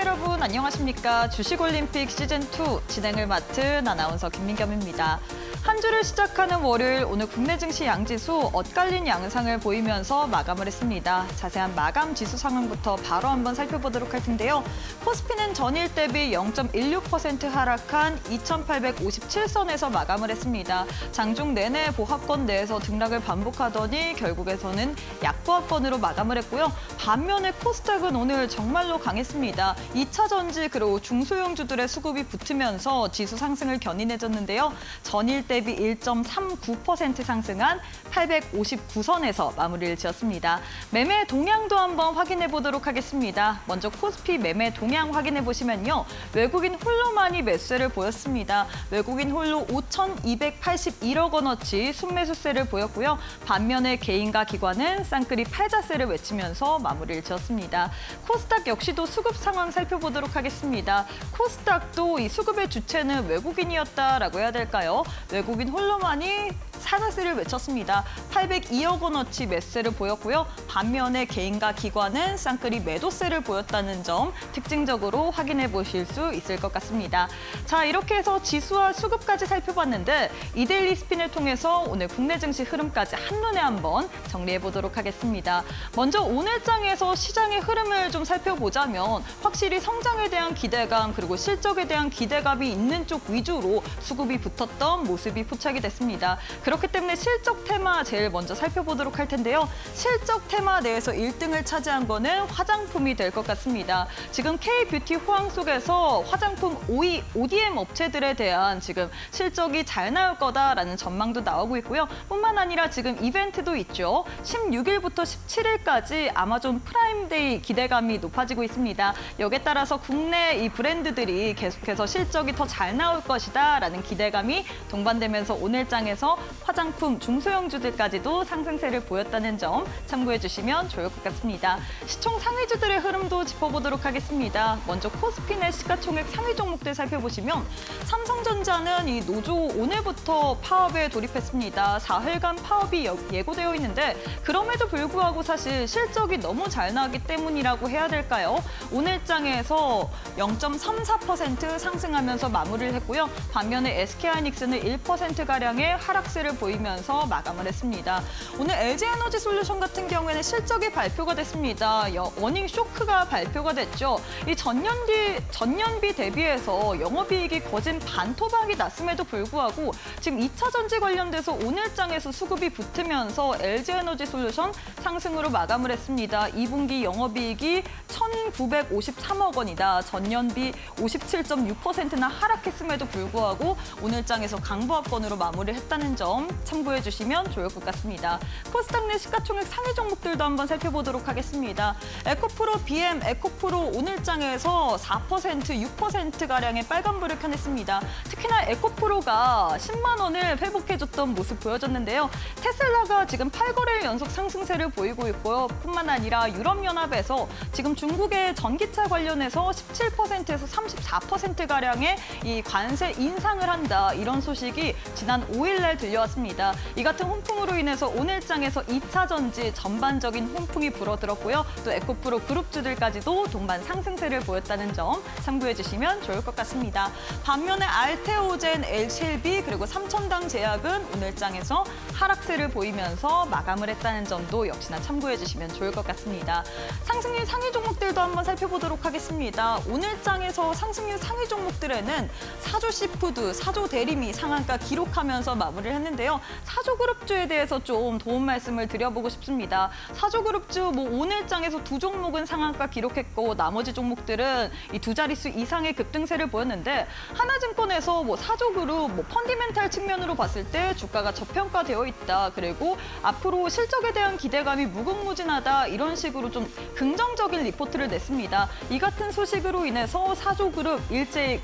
여러분 안녕하십니까. 주식올림픽 시즌2 진행을 맡은 아나운서 김민겸입니다. 한 주를 시작하는 월요일 오늘 국내 증시 양지수 엇갈린 양상을 보이면서 마감을 했습니다. 자세한 마감 지수 상황부터 바로 한번 살펴보도록 할 텐데요. 코스피는 전일 대비 0.16% 하락한 2,857선에서 마감을 했습니다. 장중 내내 보합권 내에서 등락을 반복하더니 결국에서는 약보합권으로 마감을 했고요. 반면에 코스닥은 오늘 정말로 강했습니다. 2차 전지 그리고 중소형주들의 수급이 붙으면서 지수 상승을 견인해줬는데요. 전일 대비 1.39% 상승한 859선에서 마무리를 지었습니다. 매매 동향도 한번 확인해 보도록 하겠습니다. 먼저 코스피 매매 동향 확인해 보시면요. 외국인 홀로만이 매수세를 보였습니다. 외국인 홀로 5,281억 원어치 순매수세를 보였고요. 반면에 개인과 기관은 쌍끌이 팔자세를 외치면서 마무리를 지었습니다. 코스닥 역시도 수급 상황 살펴보도록 하겠습니다. 코스닥도 이 수급의 주체는 외국인이었다라고 해야 될까요? 외국인 홀로만이 사자세를 외쳤습니다. 802억 원어치 매수세를 보였고요. 반면에 개인과 기관은 쌍끌이 매도세를 보였다는 점 특징적으로 확인해 보실 수 있을 것 같습니다. 자, 이렇게 해서 지수와 수급까지 살펴봤는데 이데일리 스핀을 통해서 오늘 국내 증시 흐름까지 한눈에 한번 정리해 보도록 하겠습니다. 먼저 오늘 장에서 시장의 흐름을 좀 살펴보자면 확실히 성장에 대한 기대감 그리고 실적에 대한 기대감이 있는 쪽 위주로 수급이 붙었던 모습이 포착이 됐습니다. 그렇기 때문에 실적 테마 제일 먼저 살펴보도록 할 텐데요. 실적 테마 내에서 1등을 차지한 거는 화장품이 될 것 같습니다. 지금 K뷰티 호황 속에서 화장품 ODM 업체들에 대한 지금 실적이 잘 나올 거다라는 전망도 나오고 있고요. 뿐만 아니라 지금 이벤트도 있죠. 16일부터 17일까지 아마존 프라임데이 기대감이 높아지고 있습니다. 여기에 따라서 국내 이 브랜드들이 계속해서 실적이 더 잘 나올 것이다라는 기대감이 동반되면서 오늘 장에서 화장품 중소형주들까지도 상승세를 보였다는 점 참고해 주시면 좋을 것 같습니다. 시총 상위주들의 흐름도 짚어보도록 하겠습니다. 먼저 코스피 내 시가총액 상위 종목들 살펴보시면 삼성전자는 이 노조 오늘부터 파업에 돌입했습니다. 4일간 파업이 예고되어 있는데 그럼에도 불구하고 사실 실적이 너무 잘 나왔기 때문이라고 해야 될까요? 오늘 장에서 0.34% 상승하면서 마무리를 했고요. 반면에 SK하이닉스는 1%가량의 하락세를 보이면서 마감을 했습니다. 오늘 LG에너지솔루션 같은 경우에는 실적이 발표가 됐습니다. 어닝 쇼크가 발표가 됐죠. 이 전년비 대비해서 영업이익이 거진 반토막이 났음에도 불구하고 지금 2차 전지 관련돼서 오늘 장에서 수급이 붙으면서 LG에너지솔루션 상승으로 마감을 했습니다. 2분기 영업이익이 1,953억 원이다. 전년비 57.6%나 하락했음에도 불구하고 오늘 장에서 강보합권으로 마무리를 했다는 점 참고해 주시면 좋을 것 같습니다. 코스닥 내 시가총액 상위 종목들도 한번 살펴보도록 하겠습니다. 에코프로, BM, 에코프로 오늘 장에서 4%, 6%가량의 빨간불을 켜냈습니다. 특히나 에코프로가 10만 원을 회복해줬던 모습 보여줬는데요. 테슬라가 지금 8거래일 연속 상승세를 보이고 있고요. 뿐만 아니라 유럽연합에서 지금 중국의 전기차 관련해서 17%에서 34%가량의 이 관세 인상을 한다. 이런 소식이 지난 5일 날 들려왔습니다. 이 같은 홍풍으로 인해서 오늘 장에서 2차 전지 전반적인 홍풍이 불어들었고요. 또 에코프로 그룹주들까지도 동반 상승세를 보였다는 점 참고해 주시면 좋을 것 같습니다. 반면에 알테오젠, LCLB 그리고 삼천당 제약은 오늘 장에서 하락세를 보이면서 마감을 했다는 점도 역시나 참고해 주시면 좋을 것 같습니다. 상승률 상위 종목들도 한번 살펴보도록 하겠습니다. 오늘 장에서 상승률 상위 종목들에는 사조시푸드, 사조대리미 상한가 기록하면서 마무리를 했는데요. 사조그룹주에 대해서 좀 도움 말씀을 드려보고 싶습니다. 사조그룹주 오늘 장에서 두 종목은 상한가 기록했고 나머지 종목들은 이 두 자릿수 이상의 급등세를 보였는데 하나증권에서 사조그룹 펀디멘탈 측면으로 봤을 때 주가가 저평가되어 있다. 그리고 앞으로 실적에 대한 기대감이 무궁무진하다. 이런 식으로 좀 긍정적인 리포트를 냈습니다. 이 같은 소식으로 인해서 사조그룹 일제히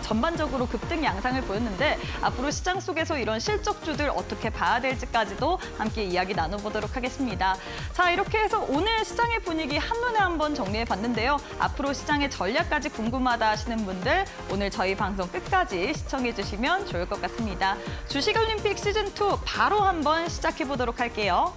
전반적으로 급등 양상을 보였는데 앞으로 시장 속에서 이런 실적주들 어떻게 봐야 될지까지도 함께 이야기 나눠보도록 하겠습니다. 자, 이렇게 해서 오늘 시장의 분위기 한눈에 한번 정리해봤는데요. 앞으로 시장의 전략까지 궁금하다 하시는 분들 오늘 저희 방송 끝까지 시청해주시면 좋을 것 같습니다. 주식올림픽 시즌2 바로 한번 시작해보도록 할게요.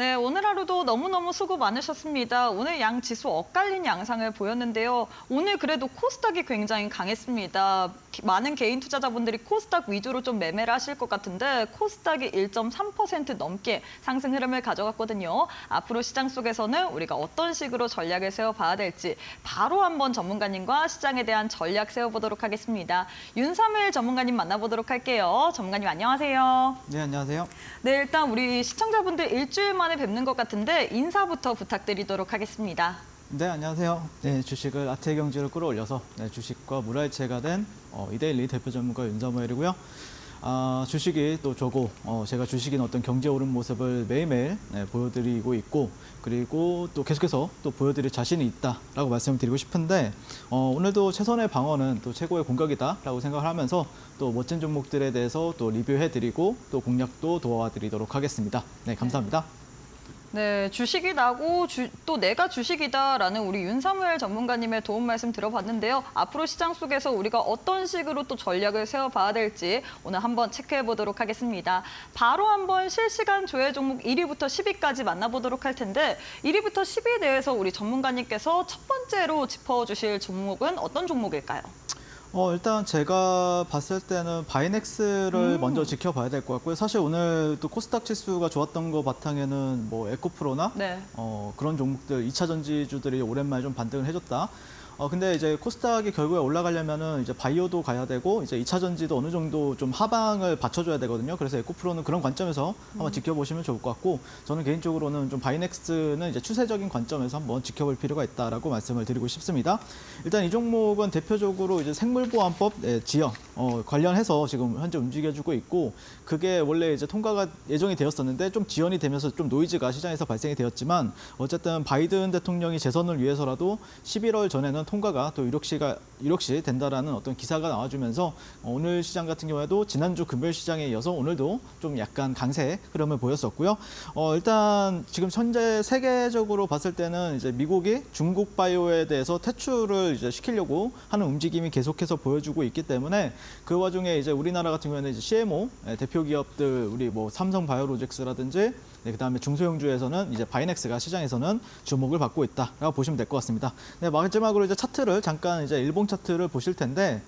네, 오늘 하루도 너무너무 수고 많으셨습니다. 오늘 양 지수 엇갈린 양상을 보였는데요. 오늘 그래도 코스닥이 굉장히 강했습니다. 많은 개인 투자자분들이 코스닥 위주로 좀 매매를 하실 것 같은데 코스닥이 1.3% 넘게 상승 흐름을 가져갔거든요. 앞으로 시장 속에서는 우리가 어떤 식으로 전략을 세워봐야 될지 바로 한번 전문가님과 시장에 대한 전략 세워보도록 하겠습니다. 윤삼일 전문가님 만나보도록 할게요. 전문가님 안녕하세요. 네, 안녕하세요. 네, 일단 우리 시청자분들 일주일 만에 뵙는 것 같은데 인사부터 부탁드리도록 하겠습니다. 네, 안녕하세요. 네, 주식을 아트의 경지를 끌어올려서 주식과 물화일체가 된 이데일리 대표 전문가 윤삼일이고요. 주식이 또 저고 제가 주식인 어떤 경제 오른 모습을 매일매일 보여드리고 있고 그리고 또 계속해서 또 보여드릴 자신이 있다라고 말씀을 드리고 싶은데 오늘도 최선의 방어는 또 최고의 공격이다라고 생각을 하면서 또 멋진 종목들에 대해서 또 리뷰해드리고 또 공략도 도와드리도록 하겠습니다. 네, 감사합니다. 네, 주식이 나고 또 내가 주식이다라는 우리 윤사무엘 전문가님의 도움 말씀 들어봤는데요. 앞으로 시장 속에서 우리가 어떤 식으로 또 전략을 세워봐야 될지 오늘 한번 체크해 보도록 하겠습니다. 바로 한번 실시간 조회 종목 1위부터 10위까지 만나보도록 할 텐데 1위부터 10위에 대해서 우리 전문가님께서 첫 번째로 짚어주실 종목은 어떤 종목일까요? 일단 제가 봤을 때는 바이넥스를 먼저 지켜봐야 될 것 같고요. 사실 오늘 또 코스닥 지수가 좋았던 거 바탕에는 뭐 에코프로나 네. 그런 종목들 2차 전지주들이 오랜만에 좀 반등을 해줬다. 근데 이제 코스닥이 결국에 올라가려면은 이제 바이오도 가야 되고 이제 2차 전지도 어느 정도 좀 하방을 받쳐줘야 되거든요. 그래서 에코프로는 그런 관점에서 한번 지켜보시면 좋을 것 같고 저는 개인적으로는 좀 바이넥스는 이제 추세적인 관점에서 한번 지켜볼 필요가 있다라고 말씀을 드리고 싶습니다. 일단 이 종목은 대표적으로 이제 생물보안법 지역 관련해서 지금 현재 움직여주고 있고 그게 원래 이제 통과가 예정이 되었었는데 좀 지연이 되면서 좀 노이즈가 시장에서 발생이 되었지만 어쨌든 바이든 대통령이 재선을 위해서라도 11월 전에는 통과가 또 이력시 된다라는 어떤 기사가 나와주면서 오늘 시장 같은 경우에도 지난주 금요일 시장에 이어서 오늘도 좀 약간 강세 흐름을 보였었고요. 일단 지금 현재 세계적으로 봤을 때는 이제 미국이 중국 바이오에 대해서 퇴출을 이제 시키려고 하는 움직임이 계속해서 보여주고 있기 때문에 그 와중에 이제 우리나라 같은 경우에는 이제 CMO 대표 기업들 우리 뭐 삼성 바이오로직스라든지 그다음에 중소형주에서는 이제 바이넥스가 시장에서는 주목을 받고 있다라고 보시면 될 것 같습니다. 네, 마지막으로 이제 차트를 잠깐 이제 일봉 차트를 보실 텐데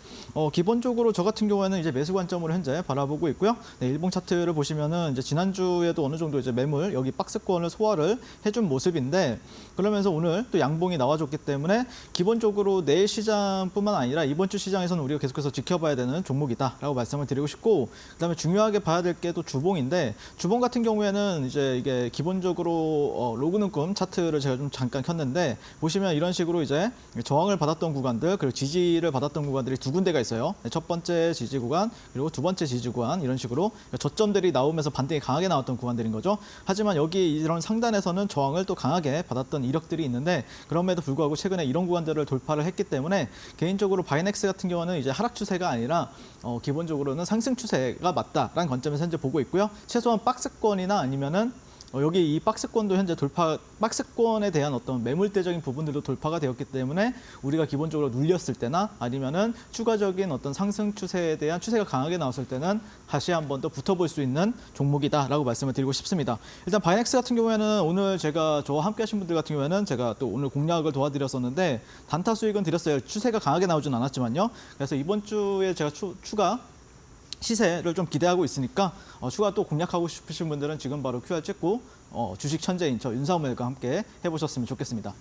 기본적으로 저 같은 경우에는 이제 매수 관점으로 현재 바라보고 있고요. 네, 일봉 차트를 보시면은 이제 지난주에도 어느 정도 이제 매물 여기 박스권을 소화를 해준 모습인데 그러면서 오늘 또 양봉이 나와줬기 때문에 기본적으로 내일 시장뿐만 아니라 이번 주 시장에서는 우리가 계속해서 지켜봐야 되는 종목이다라고 말씀을 드리고 싶고 그다음에 중요하게 봐야 될 게 또 주봉인데 주봉 같은 경우에는 이제 이게 기본적으로 로그눈금 차트를 제가 좀 잠깐 켰는데 보시면 이런 식으로 이제 저항을 받았던 구간들 그리고 지지를 받았던 구간들이 두 군데가 있어요. 첫 번째 지지 구간 그리고 두 번째 지지 구간 이런 식으로 저점들이 나오면서 반등이 강하게 나왔던 구간들인 거죠. 하지만 여기 이런 상단에서는 저항을 또 강하게 받았던 이력들이 있는데 그럼에도 불구하고 최근에 이런 구간들을 돌파를 했기 때문에 개인적으로 바이넥스 같은 경우는 이제 하락 추세가 아니라 기본적으로는 상승 추세가 맞다라는 관점에서 현재 보고 있고요. 최소한 박스권이나 아니면은 여기 이 박스권도 현재 박스권에 대한 어떤 매물대적인 부분들도 돌파가 되었기 때문에 우리가 기본적으로 눌렸을 때나 아니면은 추가적인 어떤 상승 추세에 대한 추세가 강하게 나왔을 때는 다시 한번 더 붙어볼 수 있는 종목이다라고 말씀을 드리고 싶습니다. 일단 바이넥스 같은 경우에는 오늘 제가 저와 함께 하신 분들 같은 경우에는 제가 또 오늘 공략을 도와드렸었는데 단타 수익은 드렸어요. 추세가 강하게 나오진 않았지만요. 그래서 이번 주에 제가 추가 시세를 좀 기대하고 있으니까 추가 또 공략하고 싶으신 분들은 지금 바로 QR 찍고 주식 천재인 저 윤사무엘과 함께 해보셨으면 좋겠습니다.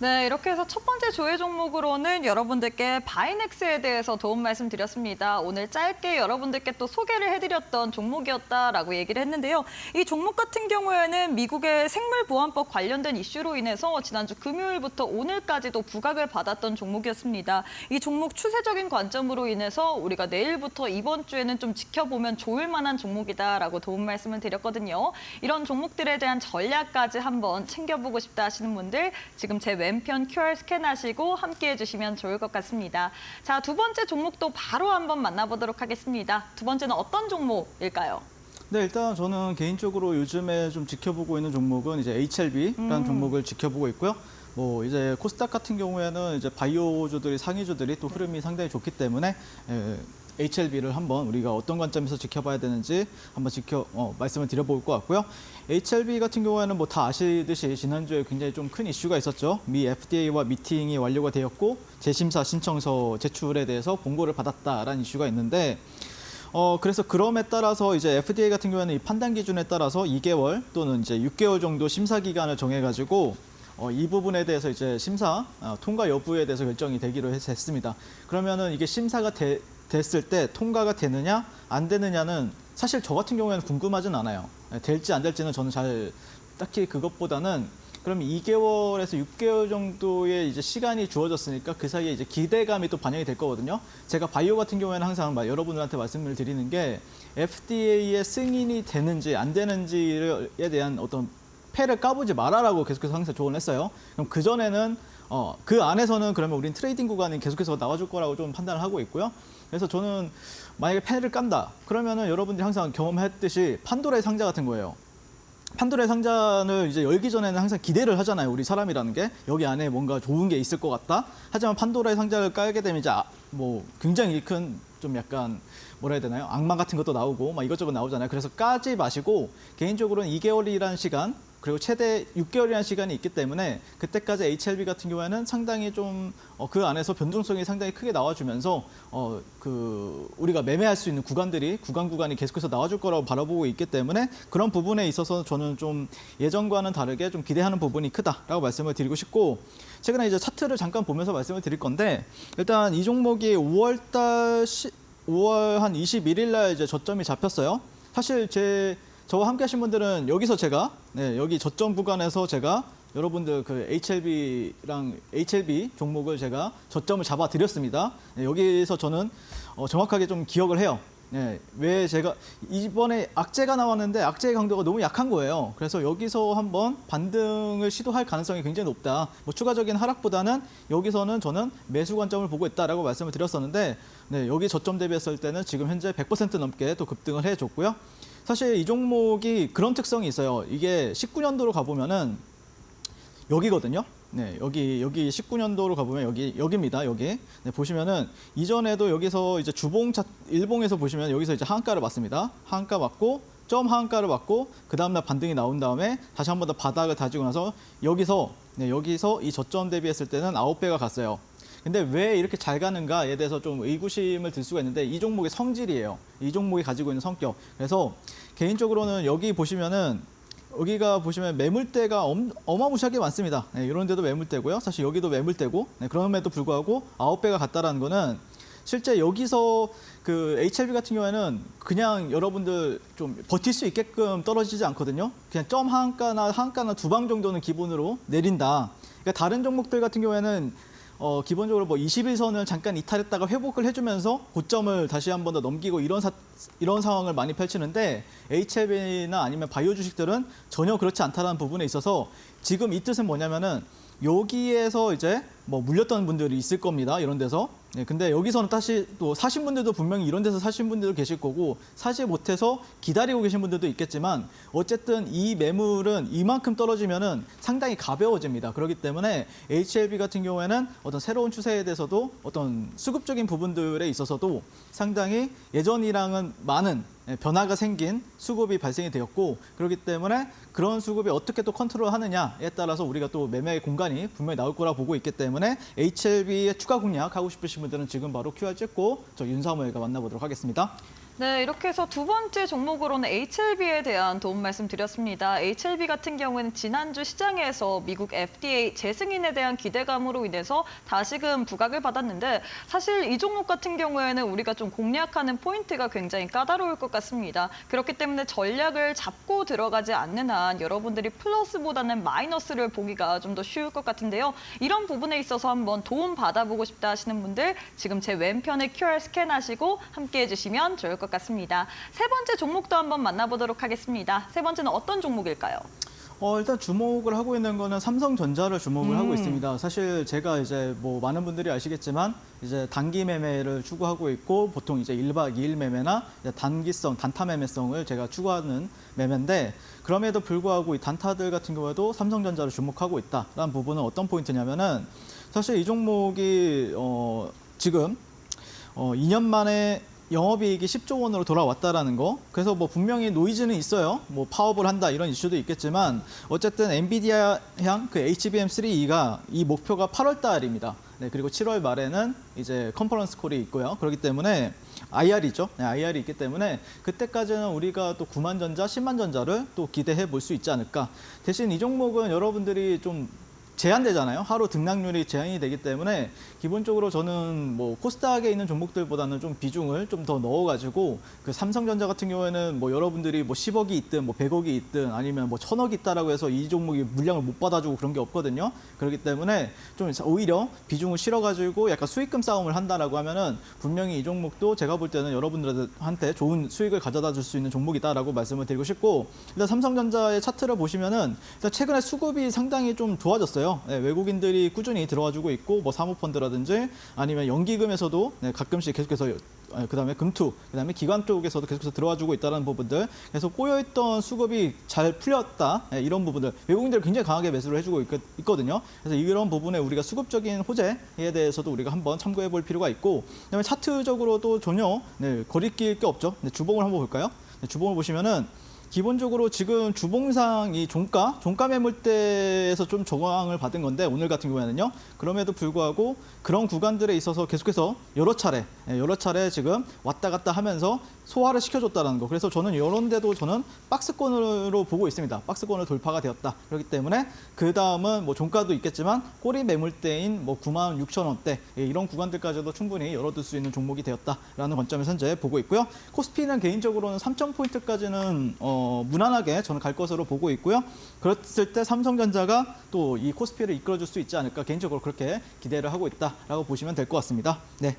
네, 이렇게 해서 첫 번째 조회 종목으로는 여러분들께 바이넥스에 대해서 도움 말씀드렸습니다. 오늘 짧게 여러분들께 또 소개를 해드렸던 종목이었다라고 얘기를 했는데요. 이 종목 같은 경우에는 미국의 생물보안법 관련된 이슈로 인해서 지난주 금요일부터 오늘까지도 부각을 받았던 종목이었습니다. 이 종목 추세적인 관점으로 인해서 우리가 내일부터 이번 주에는 좀 지켜보면 좋을 만한 종목이다라고 도움 말씀을 드렸거든요. 이런 종목들에 대한 전략까지 한번 챙겨보고 싶다 하시는 분들 지금 제 왼편 QR 스캔하시고 함께해 주시면 좋을 것 같습니다. 자, 두 번째 종목도 바로 한번 만나보도록 하겠습니다. 두 번째는 어떤 종목일까요? 네, 일단 저는 개인적으로 요즘에 좀 지켜보고 있는 종목은 이제 HLB라는 종목을 지켜보고 있고요. 뭐 이제 코스닥 같은 경우에는 이제 바이오주들이 상위주들이 또 흐름이 상당히 좋기 때문에 HLB를 한번 우리가 어떤 관점에서 지켜봐야 되는지 한번 말씀을 드려볼 것 같고요. HLB 같은 경우에는 뭐 다 아시듯이 지난주에 굉장히 좀 큰 이슈가 있었죠. 미 FDA와 미팅이 완료가 되었고 재심사 신청서 제출에 대해서 공고를 받았다라는 이슈가 있는데 그래서 그럼에 따라서 이제 FDA 같은 경우에는 이 판단 기준에 따라서 2개월 또는 이제 6개월 정도 심사 기간을 정해가지고 이 부분에 대해서 이제 심사 통과 여부에 대해서 결정이 되기로 했습니다. 그러면은 이게 심사가 됐을 때 통과가 되느냐 안 되느냐는 사실 저 같은 경우에는 궁금하진 않아요. 될지 안 될지는 저는 잘 딱히 그것보다는 그러면 2개월에서 6개월 정도의 이제 시간이 주어졌으니까 그 사이에 이제 기대감이 또 반영이 될 거거든요. 제가 바이오 같은 경우에는 항상 여러분들한테 말씀을 드리는 게 FDA의 승인이 되는지 안 되는지에 대한 어떤 패를 까보지 말아라고 계속해서 항상 조언을 했어요. 그럼 그전에는 그 안에서는 그러면 우린 트레이딩 구간이 계속해서 나와줄 거라고 좀 판단을 하고 있고요. 그래서 저는 만약에 패를 깐다 그러면은 여러분들이 항상 경험했듯이 판도라의 상자 같은 거예요. 판도라의 상자를 이제 열기 전에는 항상 기대를 하잖아요. 우리 사람이라는 게 여기 안에 뭔가 좋은 게 있을 것 같다. 하지만 판도라의 상자를 깔게 되면 이제 뭐 굉장히 큰 좀 약간 뭐라 해야 되나요? 악마 같은 것도 나오고 막 이것저것 나오잖아요. 그래서 까지 마시고 개인적으로는 2개월이라는 시간 그리고 최대 6개월이라는 시간이 있기 때문에 그때까지 HLB 같은 경우에는 상당히 좀 그 안에서 변동성이 상당히 크게 나와주면서 우리가 매매할 수 있는 구간이 계속해서 나와줄 거라고 바라보고 있기 때문에 그런 부분에 있어서 저는 좀 예전과는 다르게 좀 기대하는 부분이 크다라고 말씀을 드리고 싶고 최근에 이제 차트를 잠깐 보면서 말씀을 드릴 건데 일단 이 종목이 5월 한 21일 날 이제 저점이 잡혔어요. 사실 저와 함께 하신 분들은 여기서 제가 여기 저점 구간에서 제가 여러분들 그 HLB 종목을 제가 저점을 잡아 드렸습니다. 여기서 저는 정확하게 좀 기억을 해요. 왜 제가 이번에 악재가 나왔는데 악재의 강도가 너무 약한 거예요. 그래서 여기서 한번 반등을 시도할 가능성이 굉장히 높다. 뭐 추가적인 하락보다는 여기서는 저는 매수 관점을 보고 있다라고 말씀을 드렸었는데 여기 저점 대비했을 때는 지금 현재 100% 넘게 또 급등을 해줬고요. 사실 이 종목이 그런 특성이 있어요. 이게 19년도로 가보면은 여기거든요. 여기 19년도로 가보면 여기입니다. 여기. 보시면은 이전에도 여기서 이제 일봉에서 보시면 여기서 이제 하한가를 맞습니다. 하한가 맞고 점 하한가를 맞고 그 다음날 반등이 나온 다음에 다시 한 번 더 바닥을 다지고 나서 여기서 이 저점 대비했을 때는 9배가 갔어요. 근데 왜 이렇게 잘 가는가에 대해서 좀 의구심을 들 수가 있는데 이 종목의 성질이에요. 이 종목이 가지고 있는 성격. 그래서 개인적으로는 여기가 보시면 매물대가 어마무시하게 많습니다. 이런 데도 매물대고요. 사실 여기도 매물대고 그럼에도 불구하고 9배가 갔다라는 거는 실제 여기서 그 HLB 같은 경우에는 그냥 여러분들 좀 버틸 수 있게끔 떨어지지 않거든요. 그냥 점 하한가나 두 방 정도는 기본으로 내린다. 그러니까 다른 종목들 같은 경우에는 기본적으로 뭐 21선을 잠깐 이탈했다가 회복을 해주면서 고점을 다시 한 번 더 넘기고 이런 상황을 많이 펼치는데 HLB나 아니면 바이오 주식들은 전혀 그렇지 않다는 부분에 있어서 지금 이 뜻은 뭐냐면은 여기에서 이제 뭐 물렸던 분들이 있을 겁니다. 이런 데서. 근데 여기서는 다시 또 사신 분들도 분명히 이런 데서 사신 분들도 계실 거고 사지 못해서 기다리고 계신 분들도 있겠지만 어쨌든 이 매물은 이만큼 떨어지면은 상당히 가벼워집니다. 그렇기 때문에 HLB 같은 경우에는 어떤 새로운 추세에 대해서도 어떤 수급적인 부분들에 있어서도 상당히 예전이랑은 많은 변화가 생긴 수급이 발생이 되었고 그렇기 때문에 그런 수급이 어떻게 또 컨트롤하느냐에 따라서 우리가 또 매매의 공간이 분명히 나올 거라 보고 있기 때문에 HLB의 추가 공략하고 싶으신 분들은 지금 바로 QR 찍고 저 윤사무엘과 만나보도록 하겠습니다. 네, 이렇게 해서 두 번째 종목으로는 HLB에 대한 도움 말씀드렸습니다. HLB 같은 경우에는 지난주 시장에서 미국 FDA 재승인에 대한 기대감으로 인해서 다시금 부각을 받았는데 사실 이 종목 같은 경우에는 우리가 좀 공략하는 포인트가 굉장히 까다로울 것 같습니다. 그렇기 때문에 전략을 잡고 들어가지 않는 한 여러분들이 플러스보다는 마이너스를 보기가 좀 더 쉬울 것 같은데요. 이런 부분에 있어서 한번 도움 받아보고 싶다 하시는 분들 지금 제 왼편에 QR 스캔하시고 함께해 주시면 좋을 것 같습니다. 세 번째 종목도 한번 만나보도록 하겠습니다. 세 번째는 어떤 종목일까요? 일단 주목을 하고 있는 거는 삼성전자를 주목을 하고 있습니다. 사실 제가 이제 뭐 많은 분들이 아시겠지만 이제 단기 매매를 추구하고 있고 보통 이제 1박 2일 매매나 단기성, 단타 매매성을 제가 추구하는 매매인데 그럼에도 불구하고 이 단타들 같은 경우에도 삼성전자를 주목하고 있다라는 부분은 어떤 포인트냐면은 사실 이 종목이 지금 2년 만에 영업이익이 10조 원으로 돌아왔다라는 거. 그래서 뭐 분명히 노이즈는 있어요. 뭐 파업을 한다 이런 이슈도 있겠지만 어쨌든 엔비디아향 그 HBM3E가 이 목표가 8월 달입니다. 네, 그리고 7월 말에는 이제 컨퍼런스 콜이 있고요. 그렇기 때문에 IR이죠. 네, IR이 있기 때문에 그때까지는 우리가 또 9만 전자, 10만 전자를 또 기대해 볼 수 있지 않을까. 대신 이 종목은 여러분들이 좀 제한되잖아요. 하루 등락률이 제한이 되기 때문에 기본적으로 저는 뭐 코스닥에 있는 종목들보다는 좀 비중을 좀 더 넣어가지고 그 삼성전자 같은 경우에는 뭐 여러분들이 뭐 10억이 있든 뭐 100억이 있든 아니면 뭐 1000억이 있다라고 해서 이 종목이 물량을 못 받아주고 그런 게 없거든요. 그렇기 때문에 좀 오히려 비중을 실어가지고 약간 수익금 싸움을 한다라고 하면은 분명히 이 종목도 제가 볼 때는 여러분들한테 좋은 수익을 가져다 줄 수 있는 종목이다라고 말씀을 드리고 싶고, 일단 삼성전자의 차트를 보시면은 일단 최근에 수급이 상당히 좀 좋아졌어요. 네, 외국인들이 꾸준히 들어와주고 있고 뭐 사모펀드라든지 아니면 연기금에서도 네, 가끔씩 계속해서 그다음에 금투, 그다음에 기관 쪽에서도 계속해서 들어와주고 있다는 부분들, 그래서 꼬여있던 수급이 잘 풀렸다, 네, 이런 부분들 외국인들이 굉장히 강하게 매수를 해주고 있거든요. 그래서 이런 부분에 우리가 수급적인 호재에 대해서도 우리가 한번 참고해 볼 필요가 있고, 그다음에 차트적으로도 전혀 네, 거리낄 게 없죠. 네, 주봉을 한번 볼까요? 네, 주봉을 보시면은 기본적으로 지금 주봉상 이 종가 매물대에서 좀 저항을 받은 건데 오늘 같은 경우에는요. 그럼에도 불구하고 그런 구간들에 있어서 계속해서 여러 차례 지금 왔다 갔다 하면서 소화를 시켜줬다는 거. 그래서 저는 이런 데도 저는 박스권으로 보고 있습니다. 박스권을 돌파가 되었다. 그렇기 때문에 그 다음은 뭐 종가도 있겠지만 꼬리 매물대인 뭐 96,000원대 이런 구간들까지도 충분히 열어둘 수 있는 종목이 되었다라는 관점에서 현재 보고 있고요. 코스피는 개인적으로는 3,000포인트까지는 무난하게 저는 갈 것으로 보고 있고요. 그랬을 때 삼성전자가 또 이 코스피를 이끌어줄 수 있지 않을까, 개인적으로 그렇게 기대를 하고 있다라고 보시면 될 것 같습니다. 네.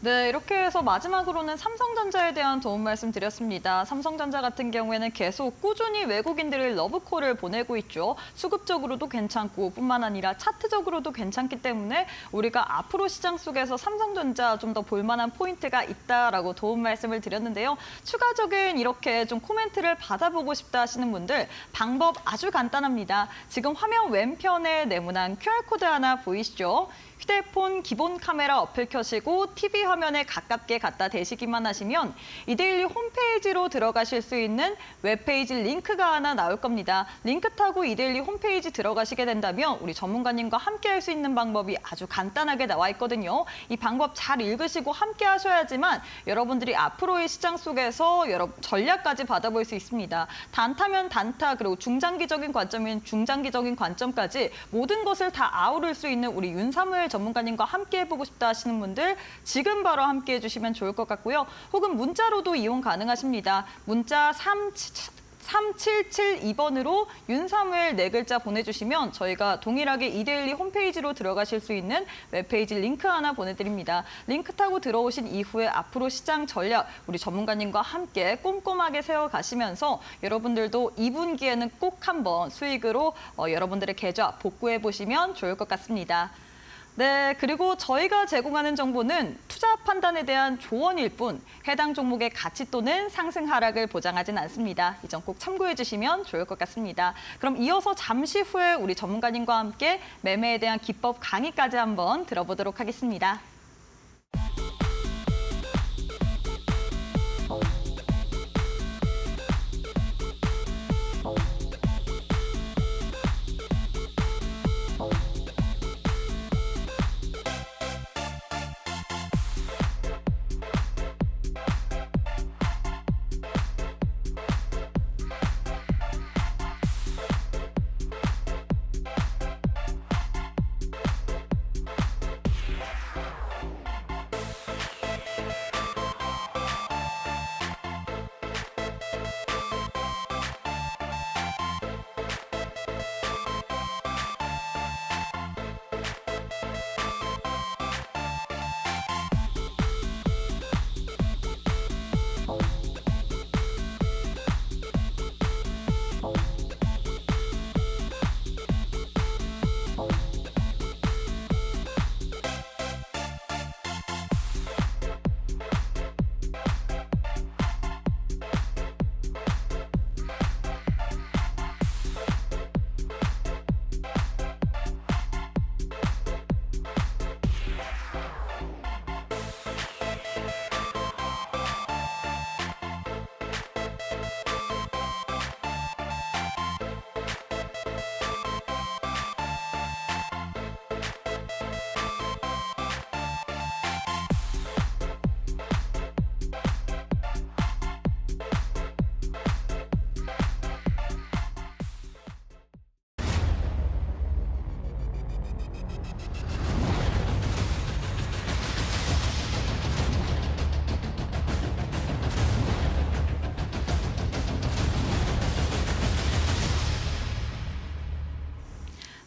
네, 이렇게 해서 마지막으로는 삼성전자에 대한 도움 말씀드렸습니다. 삼성전자 같은 경우에는 계속 꾸준히 외국인들을 러브콜을 보내고 있죠. 수급적으로도 괜찮고 뿐만 아니라 차트적으로도 괜찮기 때문에 우리가 앞으로 시장 속에서 삼성전자 좀 더 볼만한 포인트가 있다라고 도움 말씀을 드렸는데요. 추가적인 이렇게 좀 코멘트를 받아보고 싶다 하시는 분들 방법 아주 간단합니다. 지금 화면 왼편에 네모난 QR코드 하나 보이시죠? 휴대폰 기본 카메라 어플 켜시고 TV 화면에 가깝게 갖다 대시기만 하시면 이데일리 홈페이지로 들어가실 수 있는 웹페이지 링크가 하나 나올 겁니다. 링크 타고 이데일리 홈페이지 들어가시게 된다면 우리 전문가님과 함께 할 수 있는 방법이 아주 간단하게 나와 있거든요. 이 방법 잘 읽으시고 함께 하셔야지만 여러분들이 앞으로의 시장 속에서 여러 전략까지 받아볼 수 있습니다. 단타면 단타, 그리고 중장기적인 관점인 중장기적인 관점까지 모든 것을 다 아우를 수 있는 우리 윤사무엘 전문가님과 함께 해보고 싶다 하시는 분들 지금 바로 함께 해주시면 좋을 것 같고요. 혹은 문자로도 이용 가능하십니다. 문자 3772번으로 윤사무엘 네 글자 보내주시면 저희가 동일하게 이데일리 홈페이지로 들어가실 수 있는 웹페이지 링크 하나 보내드립니다. 링크 타고 들어오신 이후에 앞으로 시장 전략 우리 전문가님과 함께 꼼꼼하게 세워가시면서 여러분들도 2분기에는 꼭 한번 수익으로 여러분들의 계좌 복구해 보시면 좋을 것 같습니다. 네, 그리고 저희가 제공하는 정보는 투자 판단에 대한 조언일 뿐 해당 종목의 가치 또는 상승 하락을 보장하진 않습니다. 이 점 꼭 참고해 주시면 좋을 것 같습니다. 그럼 이어서 잠시 후에 우리 전문가님과 함께 매매에 대한 기법 강의까지 한번 들어보도록 하겠습니다.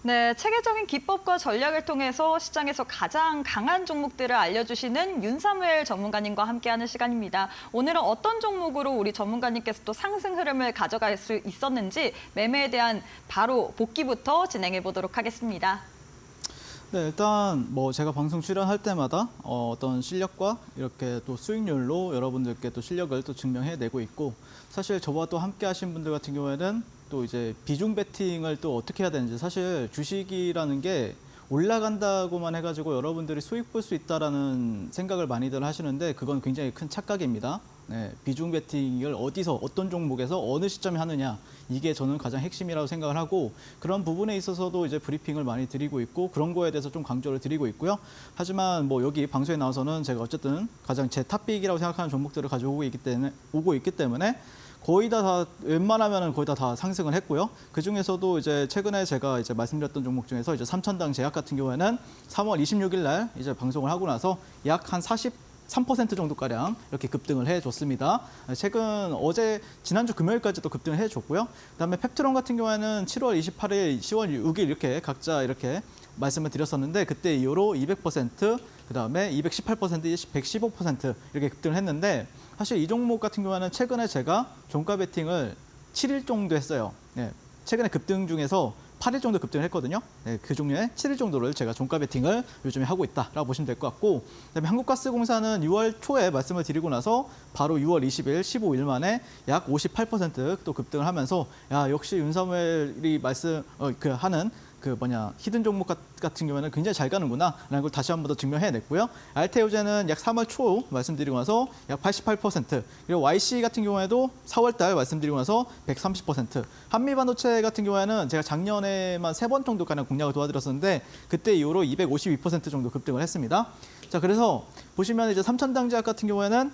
네, 체계적인 기법과 전략을 통해서 시장에서 가장 강한 종목들을 알려주시는 윤사무엘 전문가님과 함께하는 시간입니다. 오늘은 어떤 종목으로 우리 전문가님께서 또 상승 흐름을 가져갈 수 있었는지 매매에 대한 바로 복귀부터 진행해 보도록 하겠습니다. 네, 일단 뭐 제가 방송 출연할 때마다 어떤 실력과 이렇게 또 수익률로 여러분들께 또 실력을 또 증명해내고 있고, 사실 저와 또 함께 하신 분들 같은 경우에는 또 이제 비중 베팅을 또 어떻게 해야 되는지, 사실 주식이라는 게 올라간다고만 해가지고 여러분들이 수익 볼 수 있다라는 생각을 많이들 하시는데 그건 굉장히 큰 착각입니다. 네, 비중 베팅을 어디서 어떤 종목에서 어느 시점에 하느냐, 이게 저는 가장 핵심이라고 생각을 하고, 그런 부분에 있어서도 이제 브리핑을 많이 드리고 있고 그런 거에 대해서 좀 강조를 드리고 있고요. 하지만 뭐 여기 방송에 나와서는 제가 어쨌든 가장 제 탑픽이라고 생각하는 종목들을 가지고 오고 있기 때문에 거의 다 웬만하면은 거의 다 상승을 했고요. 그 중에서도 이제 최근에 제가 이제 말씀드렸던 종목 중에서 이제 삼천당 제약 같은 경우에는 3월 26일 날 이제 방송을 하고 나서 약 한 43% 정도 가량 이렇게 급등을 해줬습니다. 최근 지난주 금요일까지도 급등을 해줬고요. 그다음에 펩트론 같은 경우에는 7월 28일, 10월 6일 이렇게 각자 이렇게 말씀을 드렸었는데 그때 이후로 200%, 그다음에 218%, 115% 이렇게 급등을 했는데, 사실 이 종목 같은 경우에는 최근에 제가 종가 베팅을 7일 정도 했어요. 네, 최근에 급등 중에서 8일 정도 급등을 했거든요. 네, 그 종류의 7일 정도를 제가 종가 베팅을 요즘에 하고 있다라고 보시면 될 것 같고, 그다음에 한국가스공사는 6월 초에 말씀을 드리고 나서 바로 6월 20일, 15일 만에 약 58% 급등을 하면서 야, 역시 윤사무엘이 하는 히든 종목 같은 경우에는 굉장히 잘 가는구나라는 걸 다시 한 번 더 증명해냈고요. 알테오제는 약 3월 초 말씀드리고 나서 약 88%, 그리고 YC 같은 경우에도 4월 달 말씀드리고 나서 130%, 한미반도체 같은 경우에는 제가 작년에만 3번 정도 가량 공략을 도와드렸었는데 그때 이후로 252% 정도 급등을 했습니다. 자, 그래서 보시면 이제 삼천당제약 같은 경우에는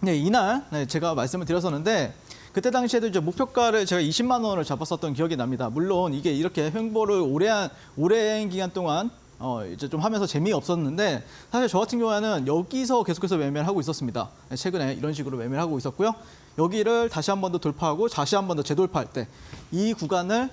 이날 제가 말씀을 드렸었는데 그때 당시에도 이제 목표가를 제가 20만 원을 잡았었던 기억이 납니다. 물론 이게 이렇게 횡보를 오랜 기간 동안 이제 좀 하면서 재미없었는데, 사실 저 같은 경우에는 여기서 계속해서 매매를 하고 있었습니다. 최근에 이런 식으로 매매를 하고 있었고요. 여기를 다시 한 번 더 돌파하고 다시 한 번 더 재돌파할 때 이 구간을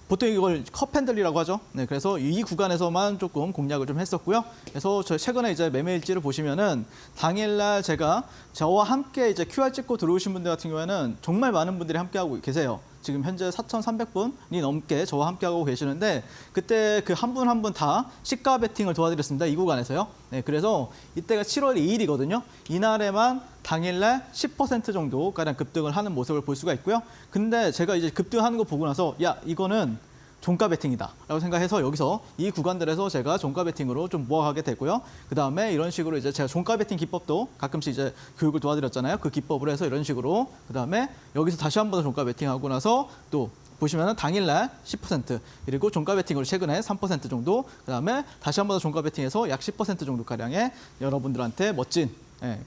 보통 이걸 컵핸들이라고 하죠. 네, 그래서 이 구간에서만 조금 공략을 좀 했었고요. 그래서 저 최근에 이제 매매 일지를 보시면은 당일날 제가 저와 함께 이제 QR 찍고 들어오신 분들 같은 경우에는 정말 많은 분들이 함께 하고 계세요. 지금 현재 4,300분이 넘게 저와 함께 하고 계시는데 그때 그 한 분 한 분 다 시가 베팅을 도와드렸습니다. 이 구간에서요. 네, 그래서 이때가 7월 2일이거든요. 이날에만 당일날 10% 정도 가량 급등을 하는 모습을 볼 수가 있고요. 근데 제가 이제 급등하는 거 보고 나서 야, 이거는 종가 베팅이다라고 생각해서 여기서 이 구간들에서 제가 종가 베팅으로 좀 모아가게 되고요. 그 다음에 이런 식으로 이제 제가 종가 베팅 기법도 가끔씩 이제 교육을 도와드렸잖아요. 그 기법으로 해서 이런 식으로, 그 다음에 여기서 다시 한 번 더 종가 베팅하고 나서 또 보시면은 당일날 10%, 그리고 종가 베팅으로 최근에 3% 정도, 그 다음에 다시 한 번 더 종가 베팅해서 약 10% 정도 가량의 여러분들한테 멋진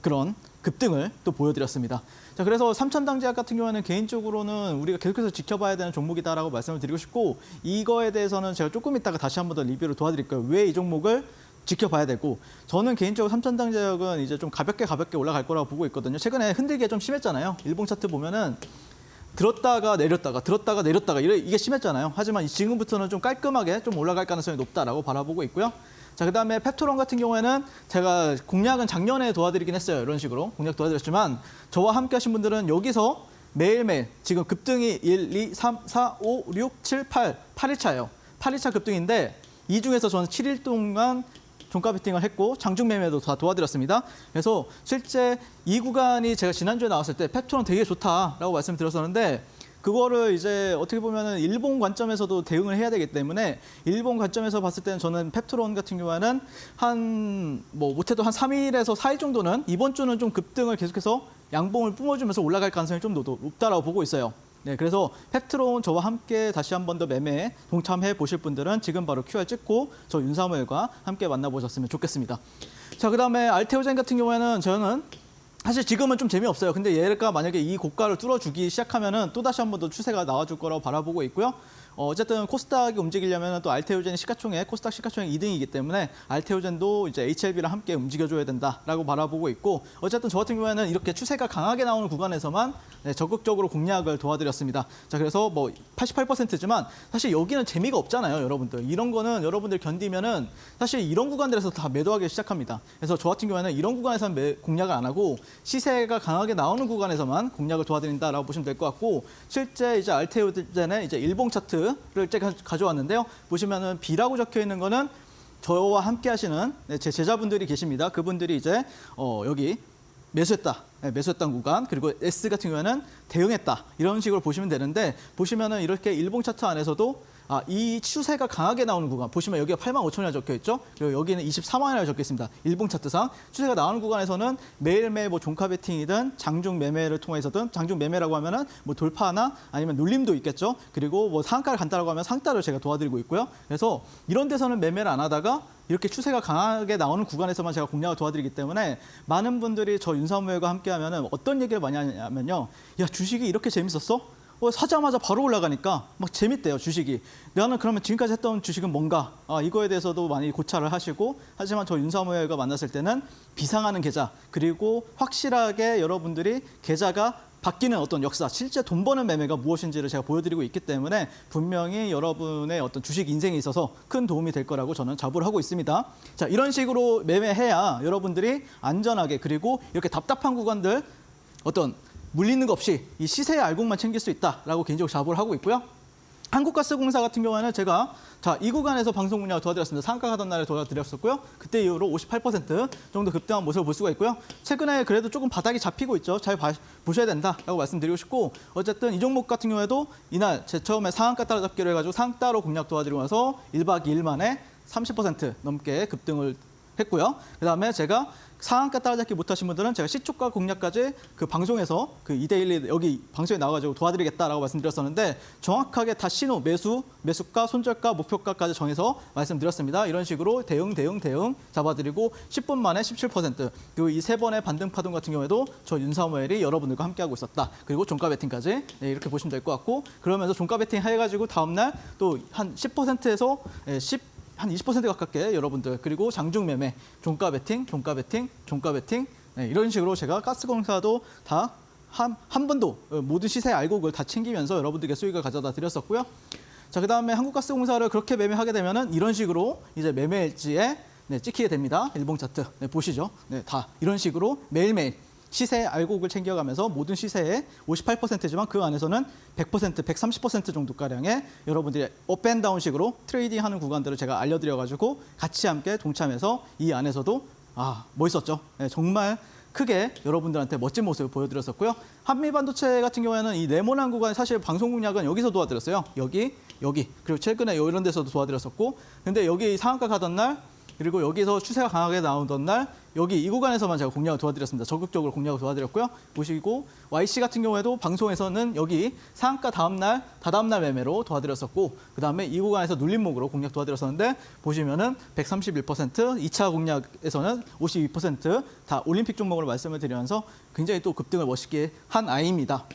그런 급등을 또 보여드렸습니다. 자, 그래서 삼천당제약 같은 경우에는 개인적으로는 우리가 계속해서 지켜봐야 되는 종목이다라고 말씀을 드리고 싶고, 이거에 대해서는 제가 조금 이따가 다시 한 번 더 리뷰를 도와드릴 거예요. 왜 이 종목을 지켜봐야 되고, 저는 개인적으로 삼천당제약은 이제 좀 가볍게 올라갈 거라고 보고 있거든요. 최근에 흔들기가 좀 심했잖아요. 일봉 차트 보면은 들었다가 내렸다가 이게 심했잖아요. 하지만 지금부터는 좀 깔끔하게 좀 올라갈 가능성이 높다라고 바라보고 있고요. 자, 그다음에 펩트론 같은 경우에는 제가 공략은 작년에 도와드리긴 했어요. 이런 식으로 공략 도와드렸지만 저와 함께 하신 분들은 여기서 매일매일 지금 급등이 1, 2, 3, 4, 5, 6, 7, 8일차예요. 8일차 급등인데 이 중에서 저는 7일 동안 종가 베팅을 했고 장중 매매도 다 도와드렸습니다. 그래서 실제 이 구간이 제가 지난주에 나왔을 때 펩트론 되게 좋다라고 말씀드렸었는데, 그거를 이제 어떻게 보면은 일본 관점에서도 대응을 해야 되기 때문에 일본 관점에서 봤을 때는 저는 펩트론 같은 경우에는 못해도 한 3일에서 4일 정도는 이번 주는 좀 급등을 계속해서 양봉을 뿜어주면서 올라갈 가능성이 좀 높다라고 보고 있어요. 네, 그래서 펩트론 저와 함께 다시 한 번 더 매매에 동참해 보실 분들은 지금 바로 QR 찍고 저 윤사무엘과 함께 만나보셨으면 좋겠습니다. 자, 그다음에 알테오젠 같은 경우에는 저는 사실 지금은 좀 재미없어요. 근데 얘가 만약에 이 고가를 뚫어주기 시작하면은 또다시 한 번 더 추세가 나와줄 거라고 바라보고 있고요. 어쨌든 코스닥이 움직이려면 또 알테오젠이 시가총액, 코스닥 시가총액 2등이기 때문에 알테오젠도 이제 HLB랑 함께 움직여줘야 된다라고 바라보고 있고 어쨌든 저 같은 경우에는 이렇게 추세가 강하게 나오는 구간에서만 네, 적극적으로 공략을 도와드렸습니다. 자, 그래서 뭐 88%지만 사실 여기는 재미가 없잖아요, 여러분들. 이런 거는 여러분들 견디면은 사실 이런 구간들에서 다 매도하기 시작합니다. 그래서 저 같은 경우에는 이런 구간에서는 공략을 안 하고 시세가 강하게 나오는 구간에서만 공략을 도와드린다라고 보시면 될 것 같고 실제 이제 알테오젠의 이제 일봉 차트를 제가 가져왔는데요. 보시면은 B라고 적혀 있는 거는 저와 함께 하시는 네, 제 제자분들이 계십니다. 그분들이 이제 여기 매수했다. 네, 매수했던 구간 그리고 S 같은 경우에는 대응했다. 이런 식으로 보시면 되는데 보시면은 이렇게 일봉 차트 안에서도 이 추세가 강하게 나오는 구간 보시면 여기가 85,000원이라고 적혀 있죠. 그리고 여기는 24만 원이라고 적혀 있습니다. 일봉 차트상 추세가 나오는 구간에서는 매일매일 뭐 종가 베팅이든 장중 매매를 통해서든 장중 매매라고 하면은 뭐 돌파나 아니면 눌림도 있겠죠. 그리고 뭐 상가를 간다라고 하면 상가를 제가 도와드리고 있고요. 그래서 이런 데서는 매매를 안 하다가 이렇게 추세가 강하게 나오는 구간에서만 제가 공략을 도와드리기 때문에 많은 분들이 저 윤사무엘과 함께 하면은 어떤 얘기를 많이 하냐면요. 야, 주식이 이렇게 재밌었어? 사자마자 바로 올라가니까 막 재밌대요, 주식이. 나는 그러면 지금까지 했던 주식은 뭔가? 이거에 대해서도 많이 고찰을 하시고 하지만 저 윤사무엘과 만났을 때는 비상하는 계좌 그리고 확실하게 여러분들이 계좌가 바뀌는 어떤 역사, 실제 돈 버는 매매가 무엇인지를 제가 보여드리고 있기 때문에 분명히 여러분의 어떤 주식 인생에 있어서 큰 도움이 될 거라고 저는 자부를 하고 있습니다. 자, 이런 식으로 매매해야 여러분들이 안전하게 그리고 이렇게 답답한 구간들 어떤 물리는 거 없이 이 시세의 알곡만 챙길 수 있다라고 개인적으로 자부를 하고 있고요. 한국가스공사 같은 경우에는 제가 이 구간에서 방송 공략을 도와드렸습니다. 상가 가던 날에 도와드렸었고요. 그때 이후로 58% 정도 급등한 모습을 볼 수가 있고요. 최근에 그래도 조금 바닥이 잡히고 있죠. 잘 보셔야 된다라고 말씀드리고 싶고 어쨌든 이 종목 같은 경우에도 이날 제 처음에 상한가 따라잡기로 해가지고 상따로 공략 도와드리고 나서 1박 2일 만에 30% 넘게 급등을 했고요. 그다음에 제가 상한가 따라잡기 못하신 분들은 제가 시초가 공략까지 그 방송에서 그 2대1 여기 방송에 나와가지고 도와드리겠다라고 말씀드렸었는데 정확하게 다 신호, 매수가, 손절가, 목표가까지 정해서 말씀드렸습니다. 이런 식으로 대응 잡아드리고 10분 만에 17% 그리고 이 3번의 반등 파동 같은 경우에도 저 윤사무엘이 여러분들과 함께하고 있었다. 그리고 종가 베팅까지 네, 이렇게 보시면 될 것 같고 그러면서 종가 베팅 해가지고 다음날 또 한 10%에서 한 20% 가깝게 여러분들 그리고 장중 매매, 종가 베팅 네, 이런 식으로 제가 가스공사도 다 한 번도 모든 시세 알곡을 다 챙기면서 여러분들께 수익을 가져다 드렸었고요. 자, 그다음에 한국가스공사를 그렇게 매매하게 되면은 이런 식으로 이제 매매일지에 네, 찍히게 됩니다. 일봉 차트 네, 보시죠. 네, 다 이런 식으로 매일매일 시세 알곡을 챙겨가면서 모든 시세의 58%지만 그 안에서는 100%, 130% 정도가량의 여러분들이 업앤다운식으로 트레이딩하는 구간들을 제가 알려드려가지고 같이 함께 동참해서 이 안에서도 멋있었죠. 네, 정말 크게 여러분들한테 멋진 모습을 보여드렸었고요. 한미반도체 같은 경우에는 이 네모난 구간 사실 방송 공략은 여기서 도와드렸어요. 여기 그리고 최근에 이런 데서도 도와드렸었고 근데 여기 상한가 가던 날 그리고 여기서 추세가 강하게 나오던 날 여기 이 구간에서만 제가 공략을 도와드렸습니다. 적극적으로 공략을 도와드렸고요. 보시고 YC 같은 경우에도 방송에서는 여기 상한가 다다음 날 매매로 도와드렸었고 그다음에 이 구간에서 눌림목으로 공략 도와드렸었는데 보시면은 131%, 2차 공략에서는 52%다 올림픽 종목으로 말씀을 드리면서 굉장히 또 급등을 멋있게 한 아이입니다.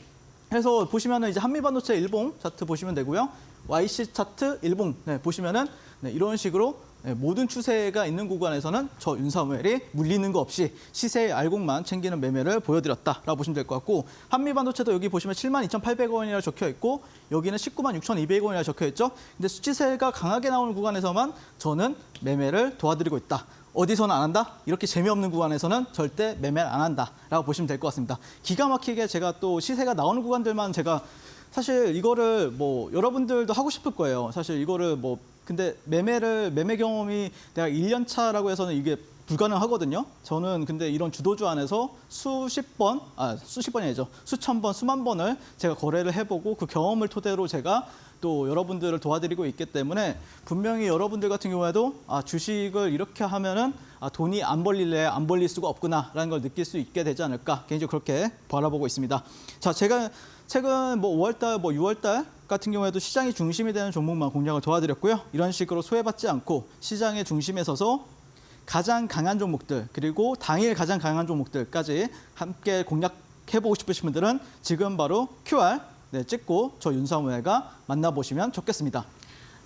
그래서 보시면은 이제 한미반도체 일봉 차트 보시면 되고요. YC 차트 일봉 보시면은 이런 식으로 모든 추세가 있는 구간에서는 저 윤사무엘이 물리는 거 없이 시세의 알곡만 챙기는 매매를 보여드렸다라고 보시면 될 것 같고 한미반도체도 여기 보시면 72,800원이라고 적혀 있고 여기는 196,200원이라고 적혀 있죠. 근데 수치세가 강하게 나오는 구간에서만 저는 매매를 도와드리고 있다. 어디서는 안 한다? 이렇게 재미없는 구간에서는 절대 매매를 안 한다라고 보시면 될 것 같습니다. 기가 막히게 제가 또 시세가 나오는 구간들만 제가 사실 이거를 뭐 여러분들도 하고 싶을 거예요. 사실 이거를 뭐 근데 매매 경험이 내가 1년 차라고 해서는 이게 불가능하거든요. 저는 근데 이런 주도주 안에서 수십 번이 아니죠. 수천 번, 수만 번을 제가 거래를 해보고 그 경험을 토대로 제가 또 여러분들을 도와드리고 있기 때문에 분명히 여러분들 같은 경우에도 주식을 이렇게 하면은 돈이 안 벌릴 수가 없구나라는 걸 느낄 수 있게 되지 않을까 개인적으로 그렇게 바라보고 있습니다. 자, 제가 최근 5월달, 6월달 같은 경우에도 시장이 중심이 되는 종목만 공략을 도와드렸고요. 이런 식으로 소외받지 않고 시장의 중심에 서서 가장 강한 종목들 그리고 당일 가장 강한 종목들까지 함께 공략해보고 싶으신 분들은 지금 바로 QR 찍고 저 윤사무회가 만나보시면 좋겠습니다.